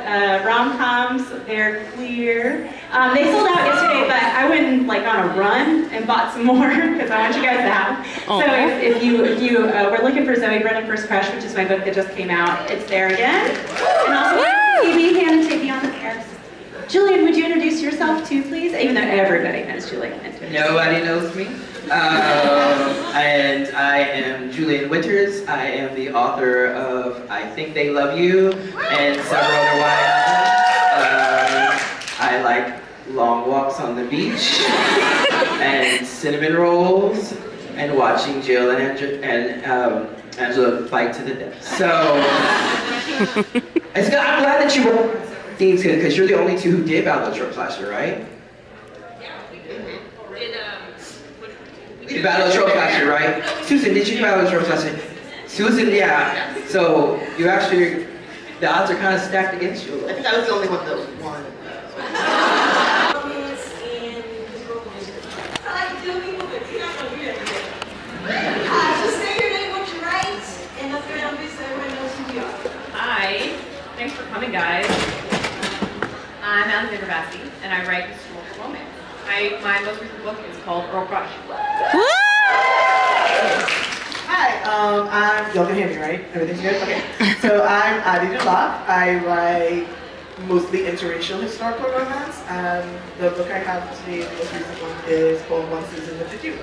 rom-coms. They're queer. They sold out yesterday, but I went on a run and bought some more because I want you guys to have. So if you were looking for Zoe Brennan First Crush, which is my book that just came out, it's there again. And also, Phoebe, Hannah, take me on the stairs. Julian, would you introduce yourself too, please? Even though everybody knows Julian. Nobody knows me. And I am Julian Winters. I am the author of I Think They Love You and several other YA novels. I like long walks on the beach and cinnamon rolls and watching Jill and Angela fight to the death. So I'm glad that you were themes because you're the only two who did Battle of the Tropes last year, right? You Battle of the Tropes last year, right? Susan, did you Battle of the Tropes last year? Susan, yeah. So you actually, the odds are kind of stacked against you. I think I was the only one that won. Just say your name, what you write, and let's go down this so everyone knows who you are. Hi, thanks for coming, guys. I'm Alexandra Bassey, and I write historical romance. My most recent book is called Girl Crush. Hi, y'all can hear me, right? Everything's good? Okay. So I'm Adib. I write mostly interracial historical romance. The book I have today, the most recent one, is called One Season with the Jew.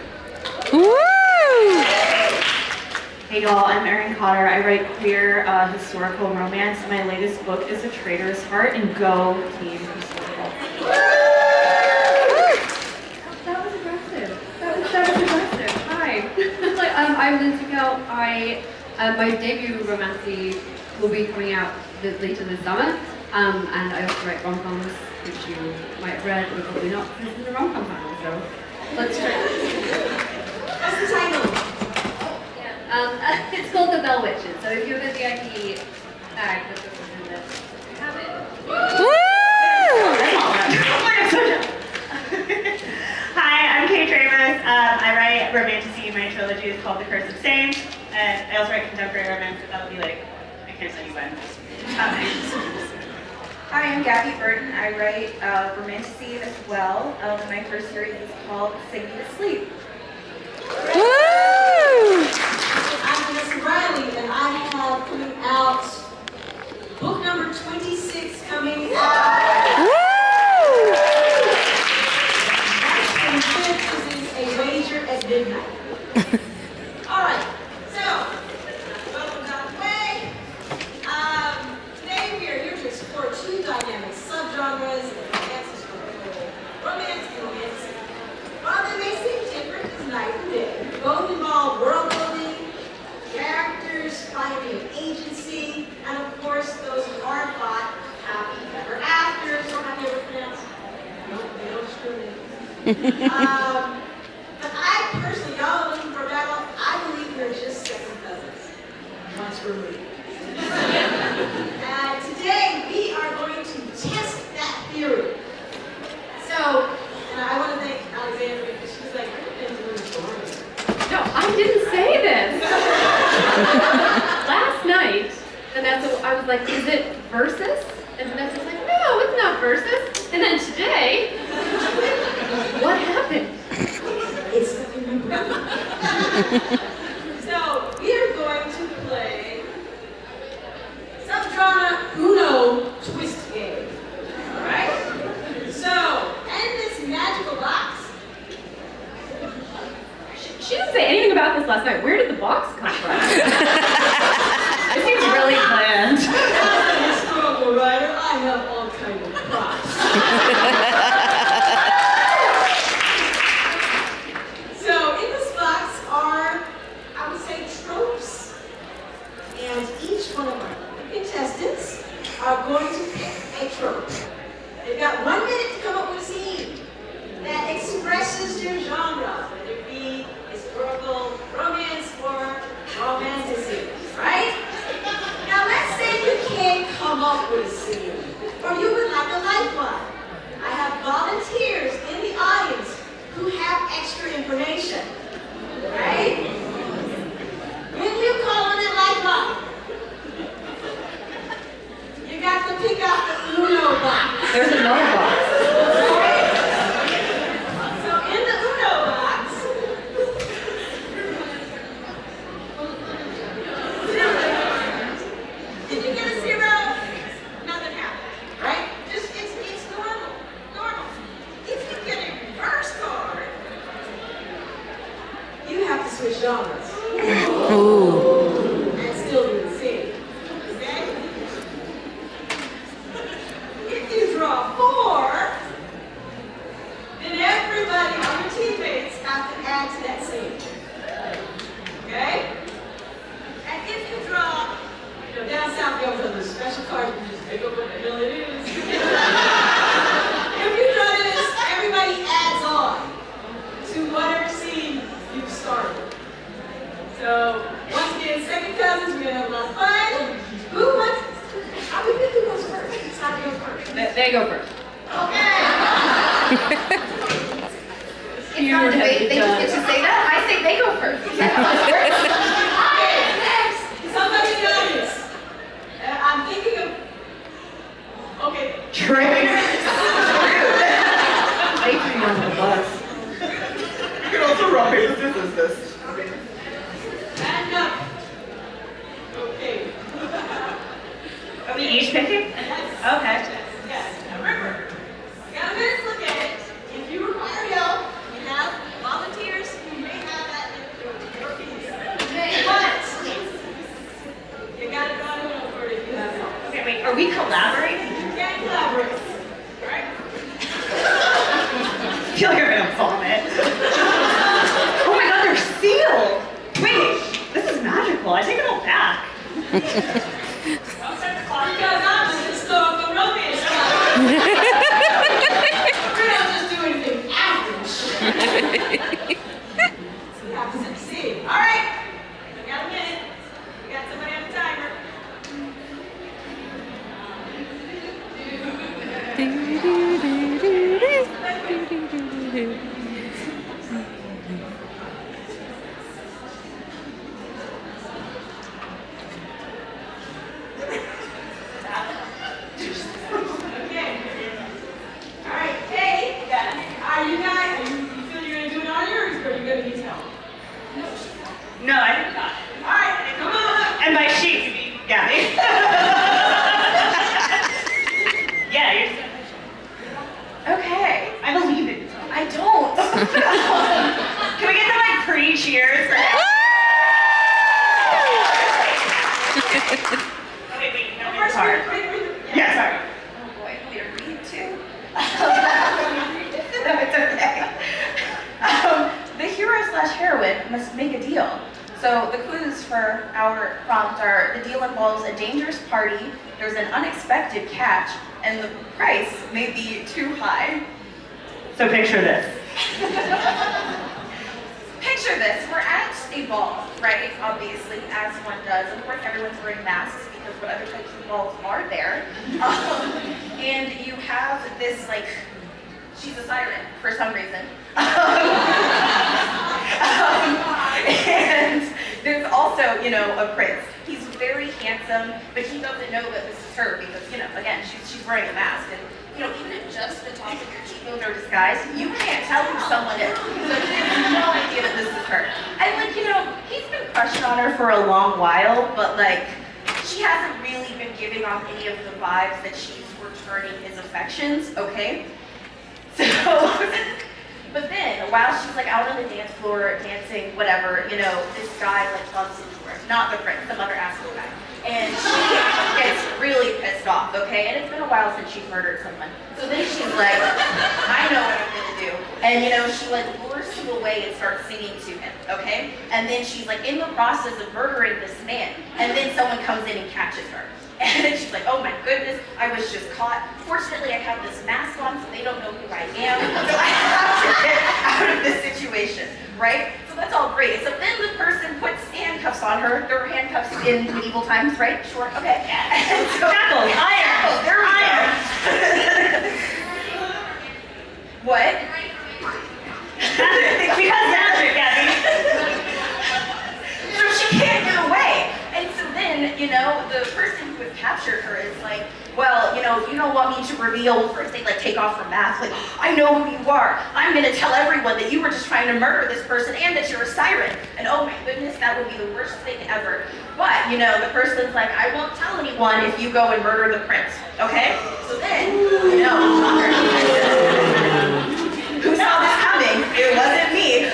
Hey y'all, I'm Erin Cotter. I write queer historical romance. My latest book is A Traitor's Heart, and go team historical. That was aggressive. That I'm Lizzie. My debut romance will be coming out later this summer, and I also write rom-coms, which you might have read, but probably not, because this is a rom-com panel, so let's try. What's the title? It's called The Bell Witches, so if you have a VIP bag, that's what's in this. You have it. Hi, I'm Kate Travis. I write romantasy. My trilogy is called The Curse of Saints, and I also write contemporary romance, but that'll be like, I can't tell you when. Hi, I'm Gabby Burton. I write romantasy as well. My first series is called Sing Me to Sleep. I'm Miss Riley, and I have coming out book number 26 coming out. And this is a wager at midnight. All right, so welcome out the way. Today we are here to explore two dynamic subgenres of romances for romance and romance. While they may seem different as night and day, both involve world building, characters finding an agency, and of course those who are thought happy ever afters, or have you ever pronounced? No, they don't discriminate. But I personally, y'all are looking for a battle. I believe we're just second cousins once removed. And today we are going to test that theory. So, and I want to thank Alexandra because she's like, into the story. No, I didn't say this. Last night, Vanessa, I was like, is it versus? And Vanessa was like, no, it's not versus. And then today, what happened? It's something new. So, we are going to play subgenre Uno twist game. Alright? So, in this magical box, She didn't say anything about this last night. Where did the box come from? It seems really planned. as a historical writer, I have all kinds of props. So in this box are, I would say, tropes. And each one of our contestants are going to pick a trope. They've got 1 minute to come up with a scene that expresses their genre, whether it be historical romance or romantasy, right? Now let's say you can't come up with a scene, or you would like a lifeline. I have volunteers in the audience who have extra information, right? When you call on that lifeline, you got to pick out the Uno box. There's another box. So in the Uno box, if you get a 0, nothing happens, right? Just it's normal. If you get a reverse card, you have to switch genres. And still do the same. Okay? If you draw 4, then everybody, all your teammates, have to add to that scene. Okay? And if you draw, down south, we always have those special cards, you just pick up what the hell it is. If you draw this, everybody adds on to whatever scene you've started. So, once again, second cousins, we're gonna have a lot of fun. Who wants? How do we pick who goes first? It's not to go first. They go first. Okay. It's not a debate. They just get to say that. I say they go first. Okay, next. Somebody in the audience. I'm thinking of. Okay. Trick. They threw you under the bus. You can also rock, paper, scissors this. And up. Okay. Are we each picking? Yes. Okay. Yes. Now remember, you got a minute to look at it. If you require help, you have volunteers who may have that in your piece. But you got to draw it over if you have help. Okay, wait, are we collaborating? You can collaborate. All right? I feel like I'm gonna vomit. Oh my god, they're sealed! Wait, Because I'm just historical romance. We don't just do anything average. See, all right. We got a minute. We got somebody on the timer. No, I did not. All right, come on. And by she, you mean Gabby. Yeah, you're just... Okay, I believe in you. I don't. Can we get some like pre-cheers for wait, no, it's hard. Yeah, sorry. Oh boy, I need to read too. No, it's okay. The hero/heroine must make a deal. So the clues for our prompt are: the deal involves a dangerous party, there's an unexpected catch, and the price may be too high. So picture this. Picture this, we're at a ball, right? Obviously, as one does. Of course, everyone's wearing masks because what other types of balls are there? And you have this, like, she's a siren for some reason. And there's also, you know, a prince. He's very handsome, but he doesn't know that this is her because, you know, again, she's wearing a mask. And, you know, even if just the top of your cheekbones are disguised, you can't tell who someone is. So he has no idea that this is her. And, like, you know, he's been crushing on her for a long while, but, like, she hasn't really been giving off any of the vibes that she's returning his affections, okay? So, but then, while she's like out on the dance floor, dancing, whatever, you know, this guy like bumps into her. Not the prince, some other asshole guy. And she gets really pissed off, okay? And it's been a while since she's murdered someone. So then she's like, I know what I'm gonna do. And you know, she like lures him away and starts singing to him, okay? And then she's like in the process of murdering this man. And then someone comes in and catches her. And then she's like, oh my goodness, I was just caught. Fortunately, I have this mask on, so they don't know who I am. So I have to get out of this situation, right? So that's all great. So then the person puts handcuffs on her. There were handcuffs in medieval times, right? Sure, okay. And so, shackles, iron. Oh, there we go. What? Because magic, Gabby. So she can't get away. And so then, you know, the person who has captured her is like, well, you don't want me to reveal. First they like take off her mask, like, I know who you are. I'm gonna tell everyone that you were just trying to murder this person and that you're a siren. And oh my goodness, that would be the worst thing ever. But, you know, the person's like, I won't tell anyone if you go and murder the prince, okay? So then, you know, who saw this coming? It wasn't me.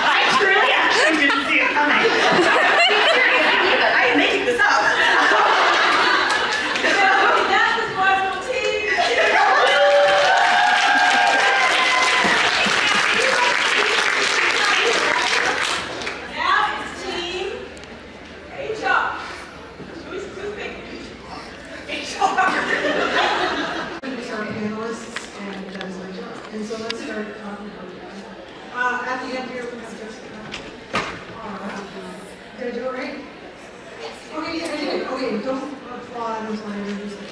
I truly actually didn't see it coming. I am making this up. That was one team. Now it's team HR. Who's picking? HR. These are panelists, and that's my job. And so let's start talking about that. At the end here, we have Jessica. Did I do it right? Yes. Okay, yeah, I did. Okay, don't applaud until I introduce them.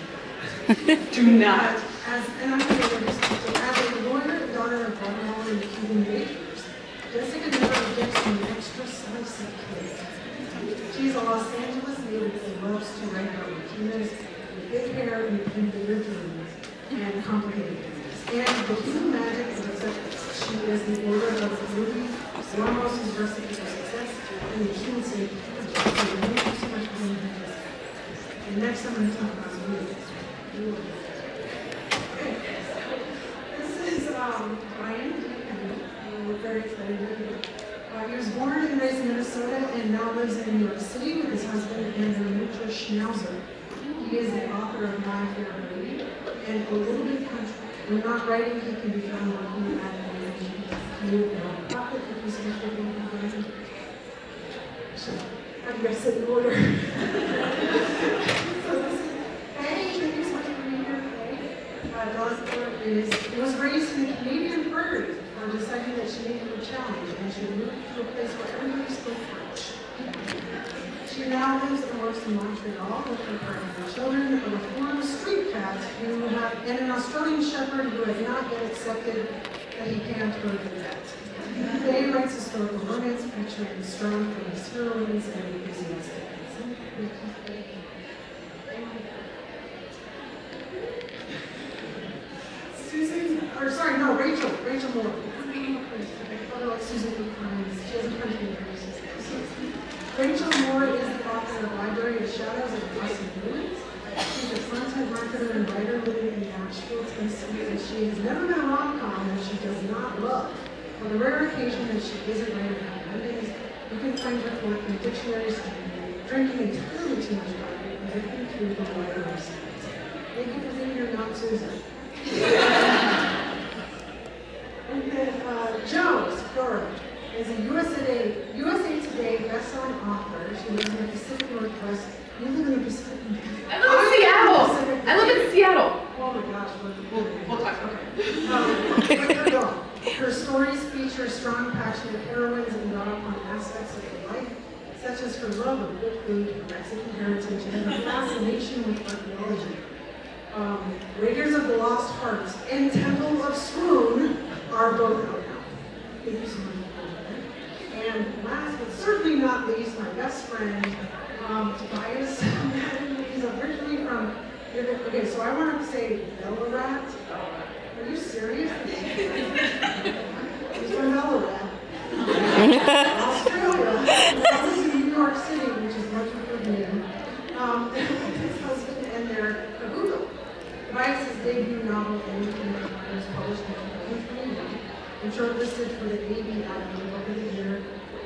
Do not. As a lawyer and daughter of Guatemala and Cuban neighbors, Jessica never gets an extra slice of cake. She's a Los Angeles native that loves to write about Latinas with big hair and bigger dreams and complicated things. And the human magic is obsession. She is the order of the movie, Ramos' recipe for success, and the human safety. So thank you so much for being here. And next I'm going to talk about movies. Okay. This is Brian, and we're very excited to be here. He was born and raised in Minnesota and now lives in New York City with his husband and their mutual schnauzer. He is the author of My Fair Brady and A Little Bit Country. When not writing, he can be found working at an organization. He would nonprofit if he's interested in writing. So, guess in order. So this is, hey, thank you so much for being here today. Was raised in the Canadian prairies and decided that she needed a challenge and she moved to a place where everybody spoke French. She now lives and works in Montreal with her partner and children, a reformed street cat and an Australian shepherd who has not yet accepted that he can't go to vet. They writes historical romance featuring strong feminist heroines and enthusiastic. Rachel Moore. Susan Crimes. She hasn't come to me very Rachel Moore is the author of Library of Shadows and Awesome Ruins. She's a content marketer and writer living in Nashville, Tennessee, and she has never been a rom-com that she does not love. On the rare occasion that she isn't writing happy endings, you can find her work in dictionaries and drinking entirely too much coffee and looking through the library sites. Thank you for being here, not Susan. And then Jones Khorram is a USA Today best-selling author. She lives in the Pacific Northwest. You live in the Pacific Northwest? I live in Seattle. I live in Seattle. Oh my gosh, we'll talk. Okay. Her stories feature strong, passionate heroines and draw upon aspects of her life, such as her love of good food, Mexican heritage, and her fascination with archaeology. Raiders of the Lost Hearts and Temple of Swoon are both out now. Thank you so much. And last but certainly not least, my best friend, Tobias. He's originally from, okay, so I want to say Delilah. Are you serious? He's from Delilah, Australia. He lives in New York City, which is much better than him. His husband and their caboodle. Tobias' debut novel, Anything That Matters, published in 2021, and shortlisted for the AB Adib Book of the Year.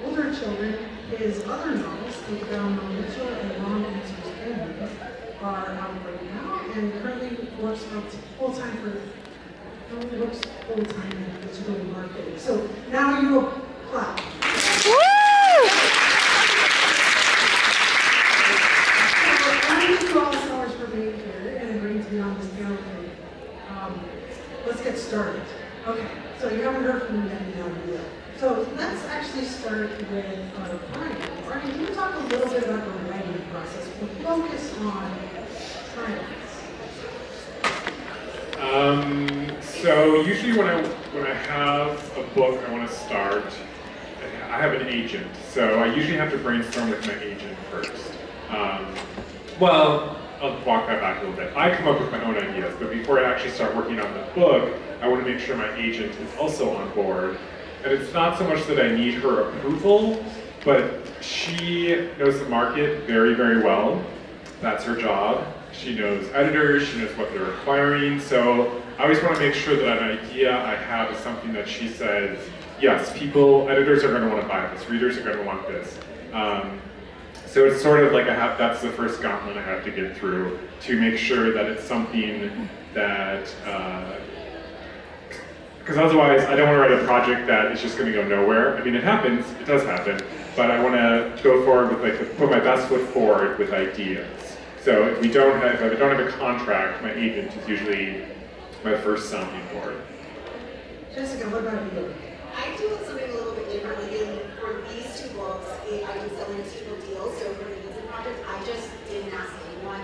Older children, his other novels, Take Down Mitchell and Long Answers Family, are out right now, and currently works full-time in digital marketing. So now you will clap. Thank you all so much for being here and agreeing to be on this panel today. Let's get started. Okay, so you haven't heard from me yet. So let's actually start with Brian. Brian, can you talk a little bit about the writing process? We'll focus on triumphs. So usually when I have a book I want to start, I have an agent. So I usually have to brainstorm with my agent first. Well, I'll walk that back a little bit. I come up with my own ideas, but before I actually start working on the book, I want to make sure my agent is also on board. And it's not so much that I need her approval, but she knows the market very, very well. That's her job. She knows editors, she knows what they're requiring. So I always want to make sure that an idea I have is something that she says, yes, editors are going to want to buy this, readers are going to want this. So it's sort of like that's the first gauntlet I have to get through to make sure that it's something that, because otherwise I don't want to write a project that is just going to go nowhere. I mean, it happens, it does happen, but I want to go forward with put my best foot forward with ideas. So if I don't have a contract, my agent is usually my first sounding board. Jessica, what about you? I do something a little bit differently. For these two books, I did sell an institutional deal. So for the Yeeted project, I just didn't ask anyone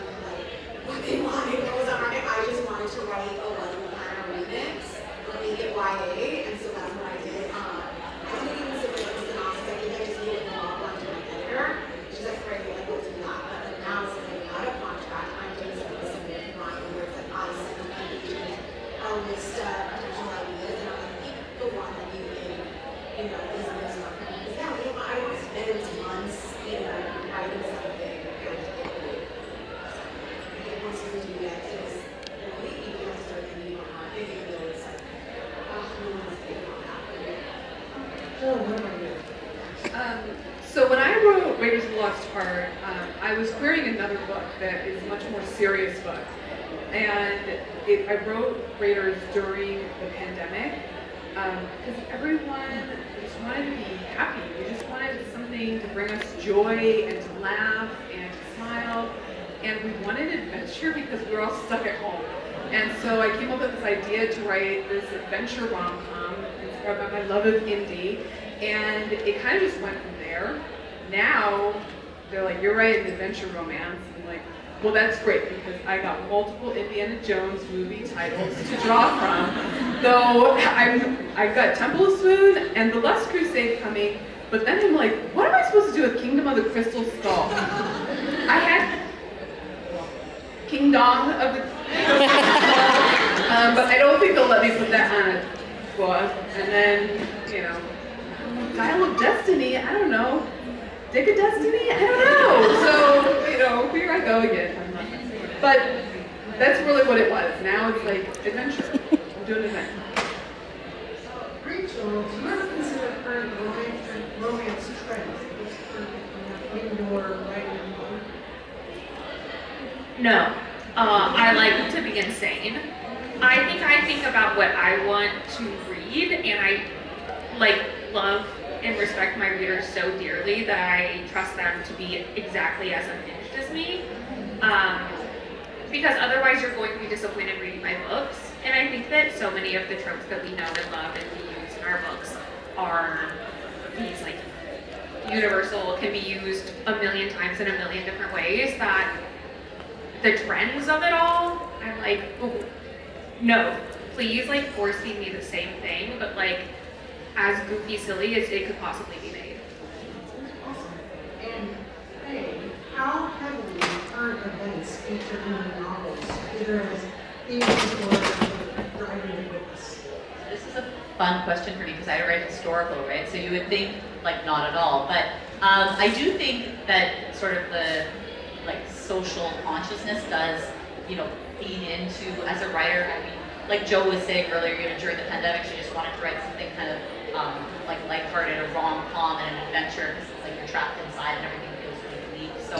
what they wanted, what was on market. I just wanted to write a one-liner remix, make it YA, and so that's what I did. I didn't even submit a synopsis. I think I just needed a log line to my editor. She's like, Brady, what to do that? But now since I got a contract, I'm doing something similar to mine, where it's like I send my agent a list of potential ideas, and I'm like, pick the one that you think, is the most marketable. Because yeah, I don't spend months, writing something. Once you do that, it's really easy to start thinking about marketing, even though it's like, who wants to think about that? So when I wrote Raiders of the Lost Heart, I was querying another book that is a much more serious book. And I wrote Raiders during the pandemic because everyone just wanted to be happy. We just wanted something to bring us joy and to laugh and to smile. And we wanted adventure because we were all stuck at home. And so I came up with this idea to write this adventure rom-com inspired by my love of indie. And it kind of just went from there. Now, they're like, you're writing an adventure romance. And I'm like, well, that's great because I got multiple Indiana Jones movie titles to draw from. Though I've got Temple of Swoon and The Lust Crusade coming, but then I'm like, what am I supposed to do with Kingdom of the Crystal Skull? I had Kingdom of the but I don't think they'll let me put that on a book. And then, you know, Dial of Destiny, I don't know. Dick of Destiny? I don't know. So, you know, here I go again. But that's really what it was. Now it's like adventure. I'm doing adventure. Rachel, do you ever consider current romance trends in your writing? No. I like to be insane. I think about what I want to read, and I love and respect my readers so dearly that I trust them to be exactly as unhinged as me. Because otherwise you're going to be disappointed reading my books. And I think that so many of the tropes that we know and love and we use in our books are these universal, can be used a million times in a million different ways, that the trends of it all, I'm like, oh, no, please force feed me the same thing, but as goofy silly as it could possibly be made. Awesome. And hey, how heavily current events feature in your novels, either as themes or driving the books? This is a fun question for me because I write historical, right? So you would think not at all, but I do think that sort of the social consciousness does, feed into, as a writer. I mean, like Joe was saying earlier, during the pandemic, she just wanted to write something kind of lighthearted, a rom-com and an adventure, because you're trapped inside and everything feels really bleak. So,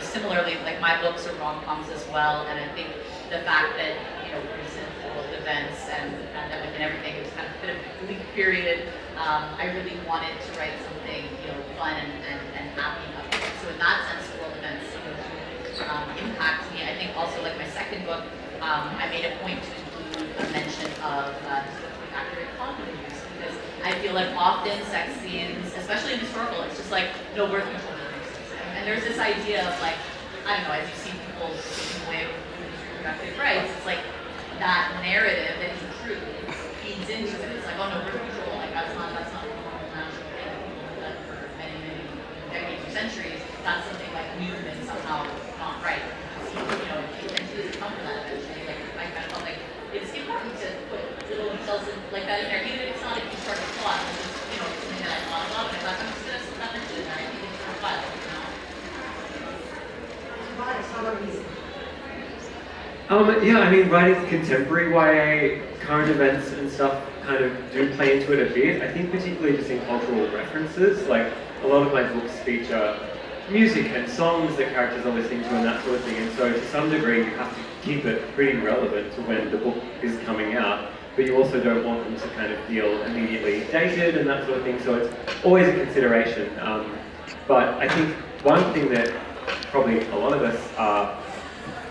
similarly, my books are rom-coms as well, and I think the fact that, recent world events and the pandemic and everything, it was kind of a bit of a bleak period. I really wanted to write something, fun and happy about it. So in that sense, world events impact me. I think also, my second book, I made a point to include a mention of historically accurate comedies, because I feel often sex scenes, especially in historical, it's just no birth control. And there's this idea of I don't know, as you see people taking away reproductive rights, it's that narrative that isn't true feeds into it. It's oh no, birth control, that's not a normal natural thing that people have done for many, many decades or centuries. That's something new and somehow not right. It come from that eventually. I kind of felt it's important to put little details that in there, even if it's not a key part of the plot. It's just, something that I thought about, and I thought I'm just gonna slip that into there. I think it's worthwhile, How about you? Yeah, I mean, writing contemporary YA, current events and stuff kind of do play into it a bit. I think particularly just in cultural references, a lot of my books feature music and songs that characters are listening to and that sort of thing, and so to some degree you have to keep it pretty relevant to when the book is coming out, but you also don't want them to kind of feel immediately dated and that sort of thing, so it's always a consideration. But I think one thing that probably a lot of us are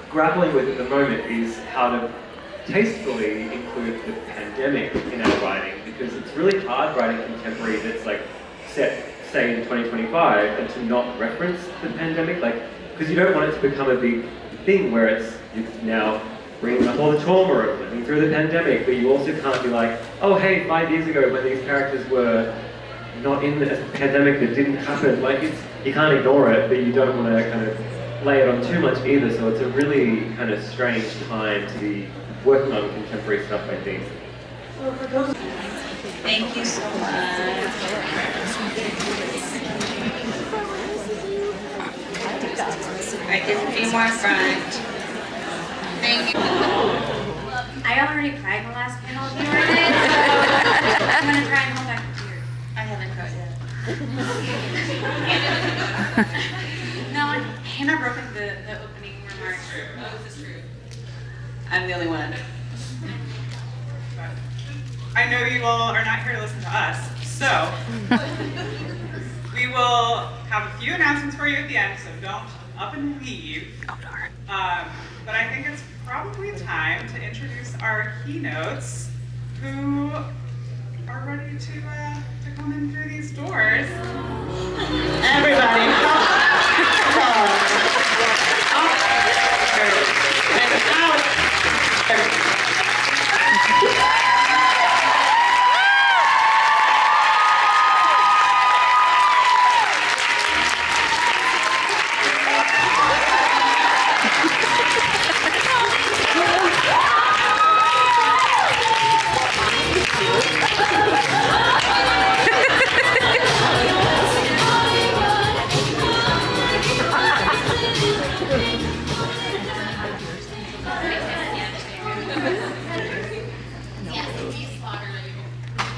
grappling with at the moment is how to tastefully include the pandemic in our writing, because it's really hard writing contemporary that's set, say, in 2025 and to not reference the pandemic, because you don't want it to become a big thing where you're now bringing up all the trauma of living through the pandemic, but you also can't be oh hey, 5 years ago when these characters were not in the pandemic that didn't happen, you can't ignore it, but you don't want to kind of lay it on too much either, so it's a really kind of strange time to be working on contemporary stuff, I think. Thank you so much. Alright, just a few more front. Thank you. I already cried the last panel you were in, so I'm gonna try and hold back the tears. I haven't cried yet. No, Hannah broke into the opening remarks. Oh, this is true. I'm the only one. I know you all are not here to listen to us, so we will have a few announcements for you at the end, so don't up and leave. Oh, darn. But I think it's probably time to introduce our keynotes who are ready to come in through these doors. Everybody,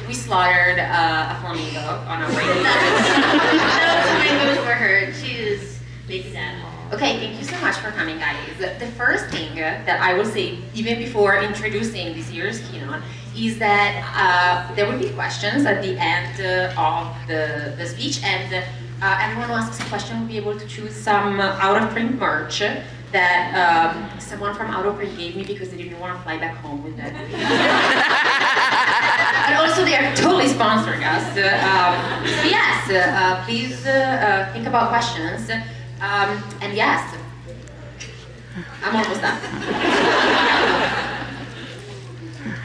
We slaughtered a flamingo on our way. Those flamingos were her. She was making that. Okay, thank you so much for coming, guys. The first thing that I will say, even before introducing this year's keynote, is that there will be questions at the end of the speech, and everyone who asks a question will be able to choose some out-of-print merch that someone from out-of-print gave me because they didn't want to fly back home with that. And also, they are totally sponsoring us. So yes, please think about questions. And yes, I'm almost done.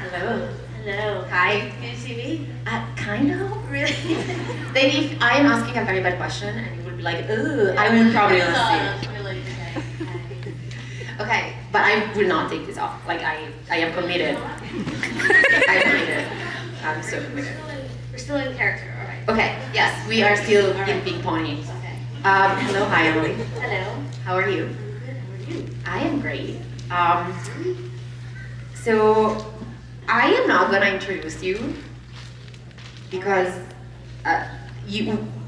Hello. Hello. Hi. Can you see me? Kind of. Really? Then if I am asking a very bad question and you would be like, ugh, I would probably not say. Okay, but I will not take this off. Like, I am committed. I'm committed. I'm so committed. We're still in character, all right. Okay, yes, we are still in Big Pony. Okay. Hello, hi, Emily. Hello. How are you? Good, how are you? I am great. So, I am not gonna introduce you because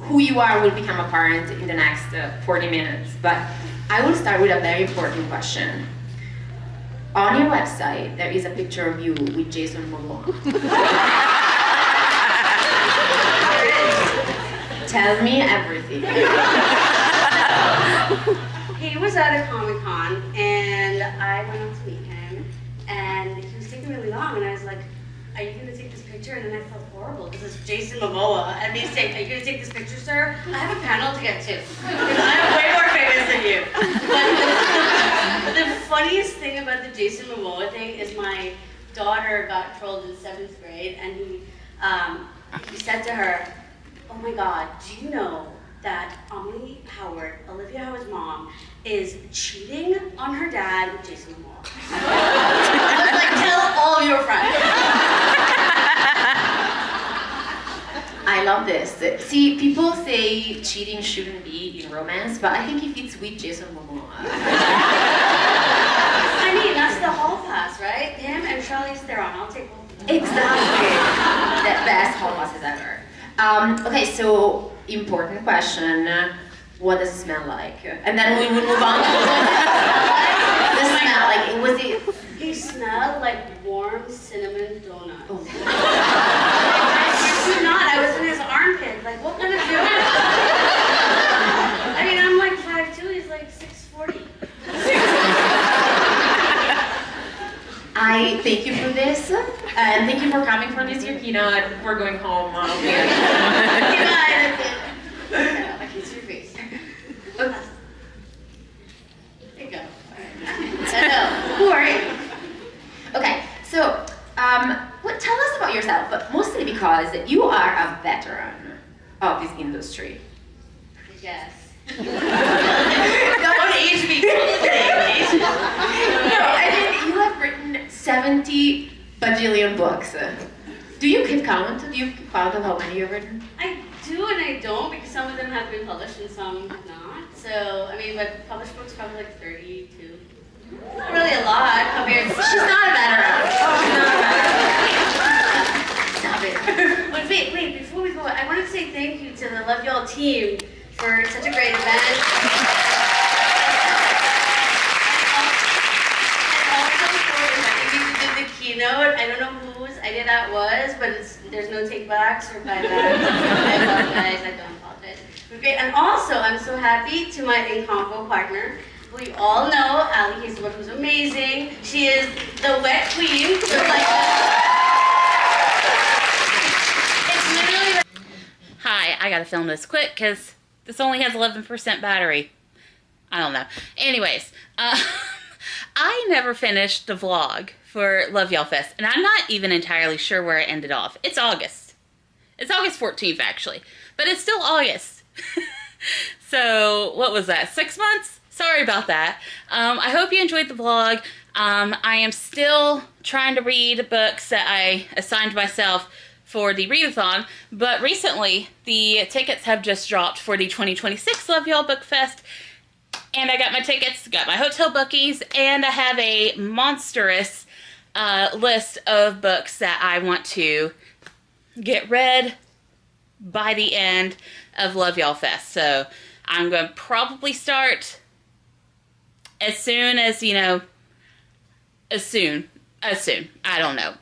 who you are will become apparent in the next 40 minutes. But I will start with a very important question. On your website, there is a picture of you with Jason Momoa. Tell me everything. He was at a Comic-Con, and I went up to meet him, and he was taking really long, and I was like, are you going to take this picture? And then I felt horrible, because it's Jason Momoa, and he's saying, are you going to take this picture, sir? I have a panel to get to, because I'm way more famous than you. But the funniest thing about the Jason Momoa thing is my daughter got trolled in 7th grade, and he said to her, oh my God, do you know that Amelie Howard, Olivia Howard's mom, is cheating on her dad with Jason Momoa? I was like, tell all your friends. I love this. See, people say cheating shouldn't be in romance, but I think if it's with Jason Momoa. I mean, that's the hall pass, right? Him and Shelley's Theron. I'll take both of them. Exactly. The best hall passes ever. Okay, so important question. What does it smell like? And then we will move on to the smell. Like, was it? He smelled like warm cinnamon donuts. Oh. I not. I was in his armpit. Like, what kind of donut? I mean, I'm like 5'2", he's like 6'40". I thank you for this, and thank you for coming for this year keynote. We're going home. Goodbye. I can see your face. There you go. Hello. Who are you? Okay, so tell us about yourself, but mostly because you are a veteran of this industry. Yes. Don't age me. No, I mean, you have written 70 bajillion books. Do you keep count? Do you keep count of how many you've written? I do and I don't, because some of them have been published and some have not. So, I mean, but published books probably like 32. Not really a lot compared to... She's not a veteran. She's not a veteran. Stop it. But wait, before we go, I want to say thank you to the Love Y'all team for such a great event. And also for inviting me to do the keynote. I don't know whose idea that was, but there's no take backs or buybacks. I apologize, I don't apologize. But Great, and also I'm so happy to my in-combo partner. We all know Ali is the one who's amazing. She is the wet queen. So like, it's literally. Hi, I gotta film this quick because this only has 11% battery. I don't know. Anyways, I never finished the vlog for Love Y'all Fest, and I'm not even entirely sure where it ended off. It's August. It's August 14th, actually, but it's still August. So, what was that, 6 months? Sorry about that. I hope you enjoyed the vlog. I am still trying to read books that I assigned myself for the readathon, but recently the tickets have just dropped for the 2026 Love Y'all Book Fest, and I got my tickets, got my hotel bookies, and I have a monstrous list of books that I want to get read by the end of Love Y'all Fest. So I'm going to probably start as soon as, you know, as soon, I don't know.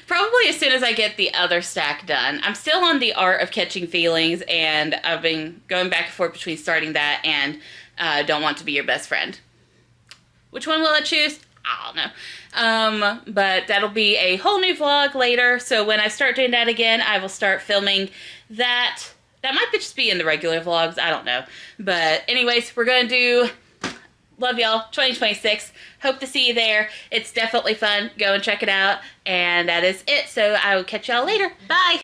Probably as soon as I get the other stack done. I'm still on The Art of Catching Feelings, and I've been going back and forth between starting that and Don't Want to Be Your Best Friend. Which one will I choose? I don't know. But that'll be a whole new vlog later, so when I start doing that again, I will start filming that. That might just be in the regular vlogs, I don't know. But anyways, we're going to do Love Y'all 2026. Hope to see you there. It's definitely fun. Go and check it out. And that is it. So I will catch y'all later. Bye.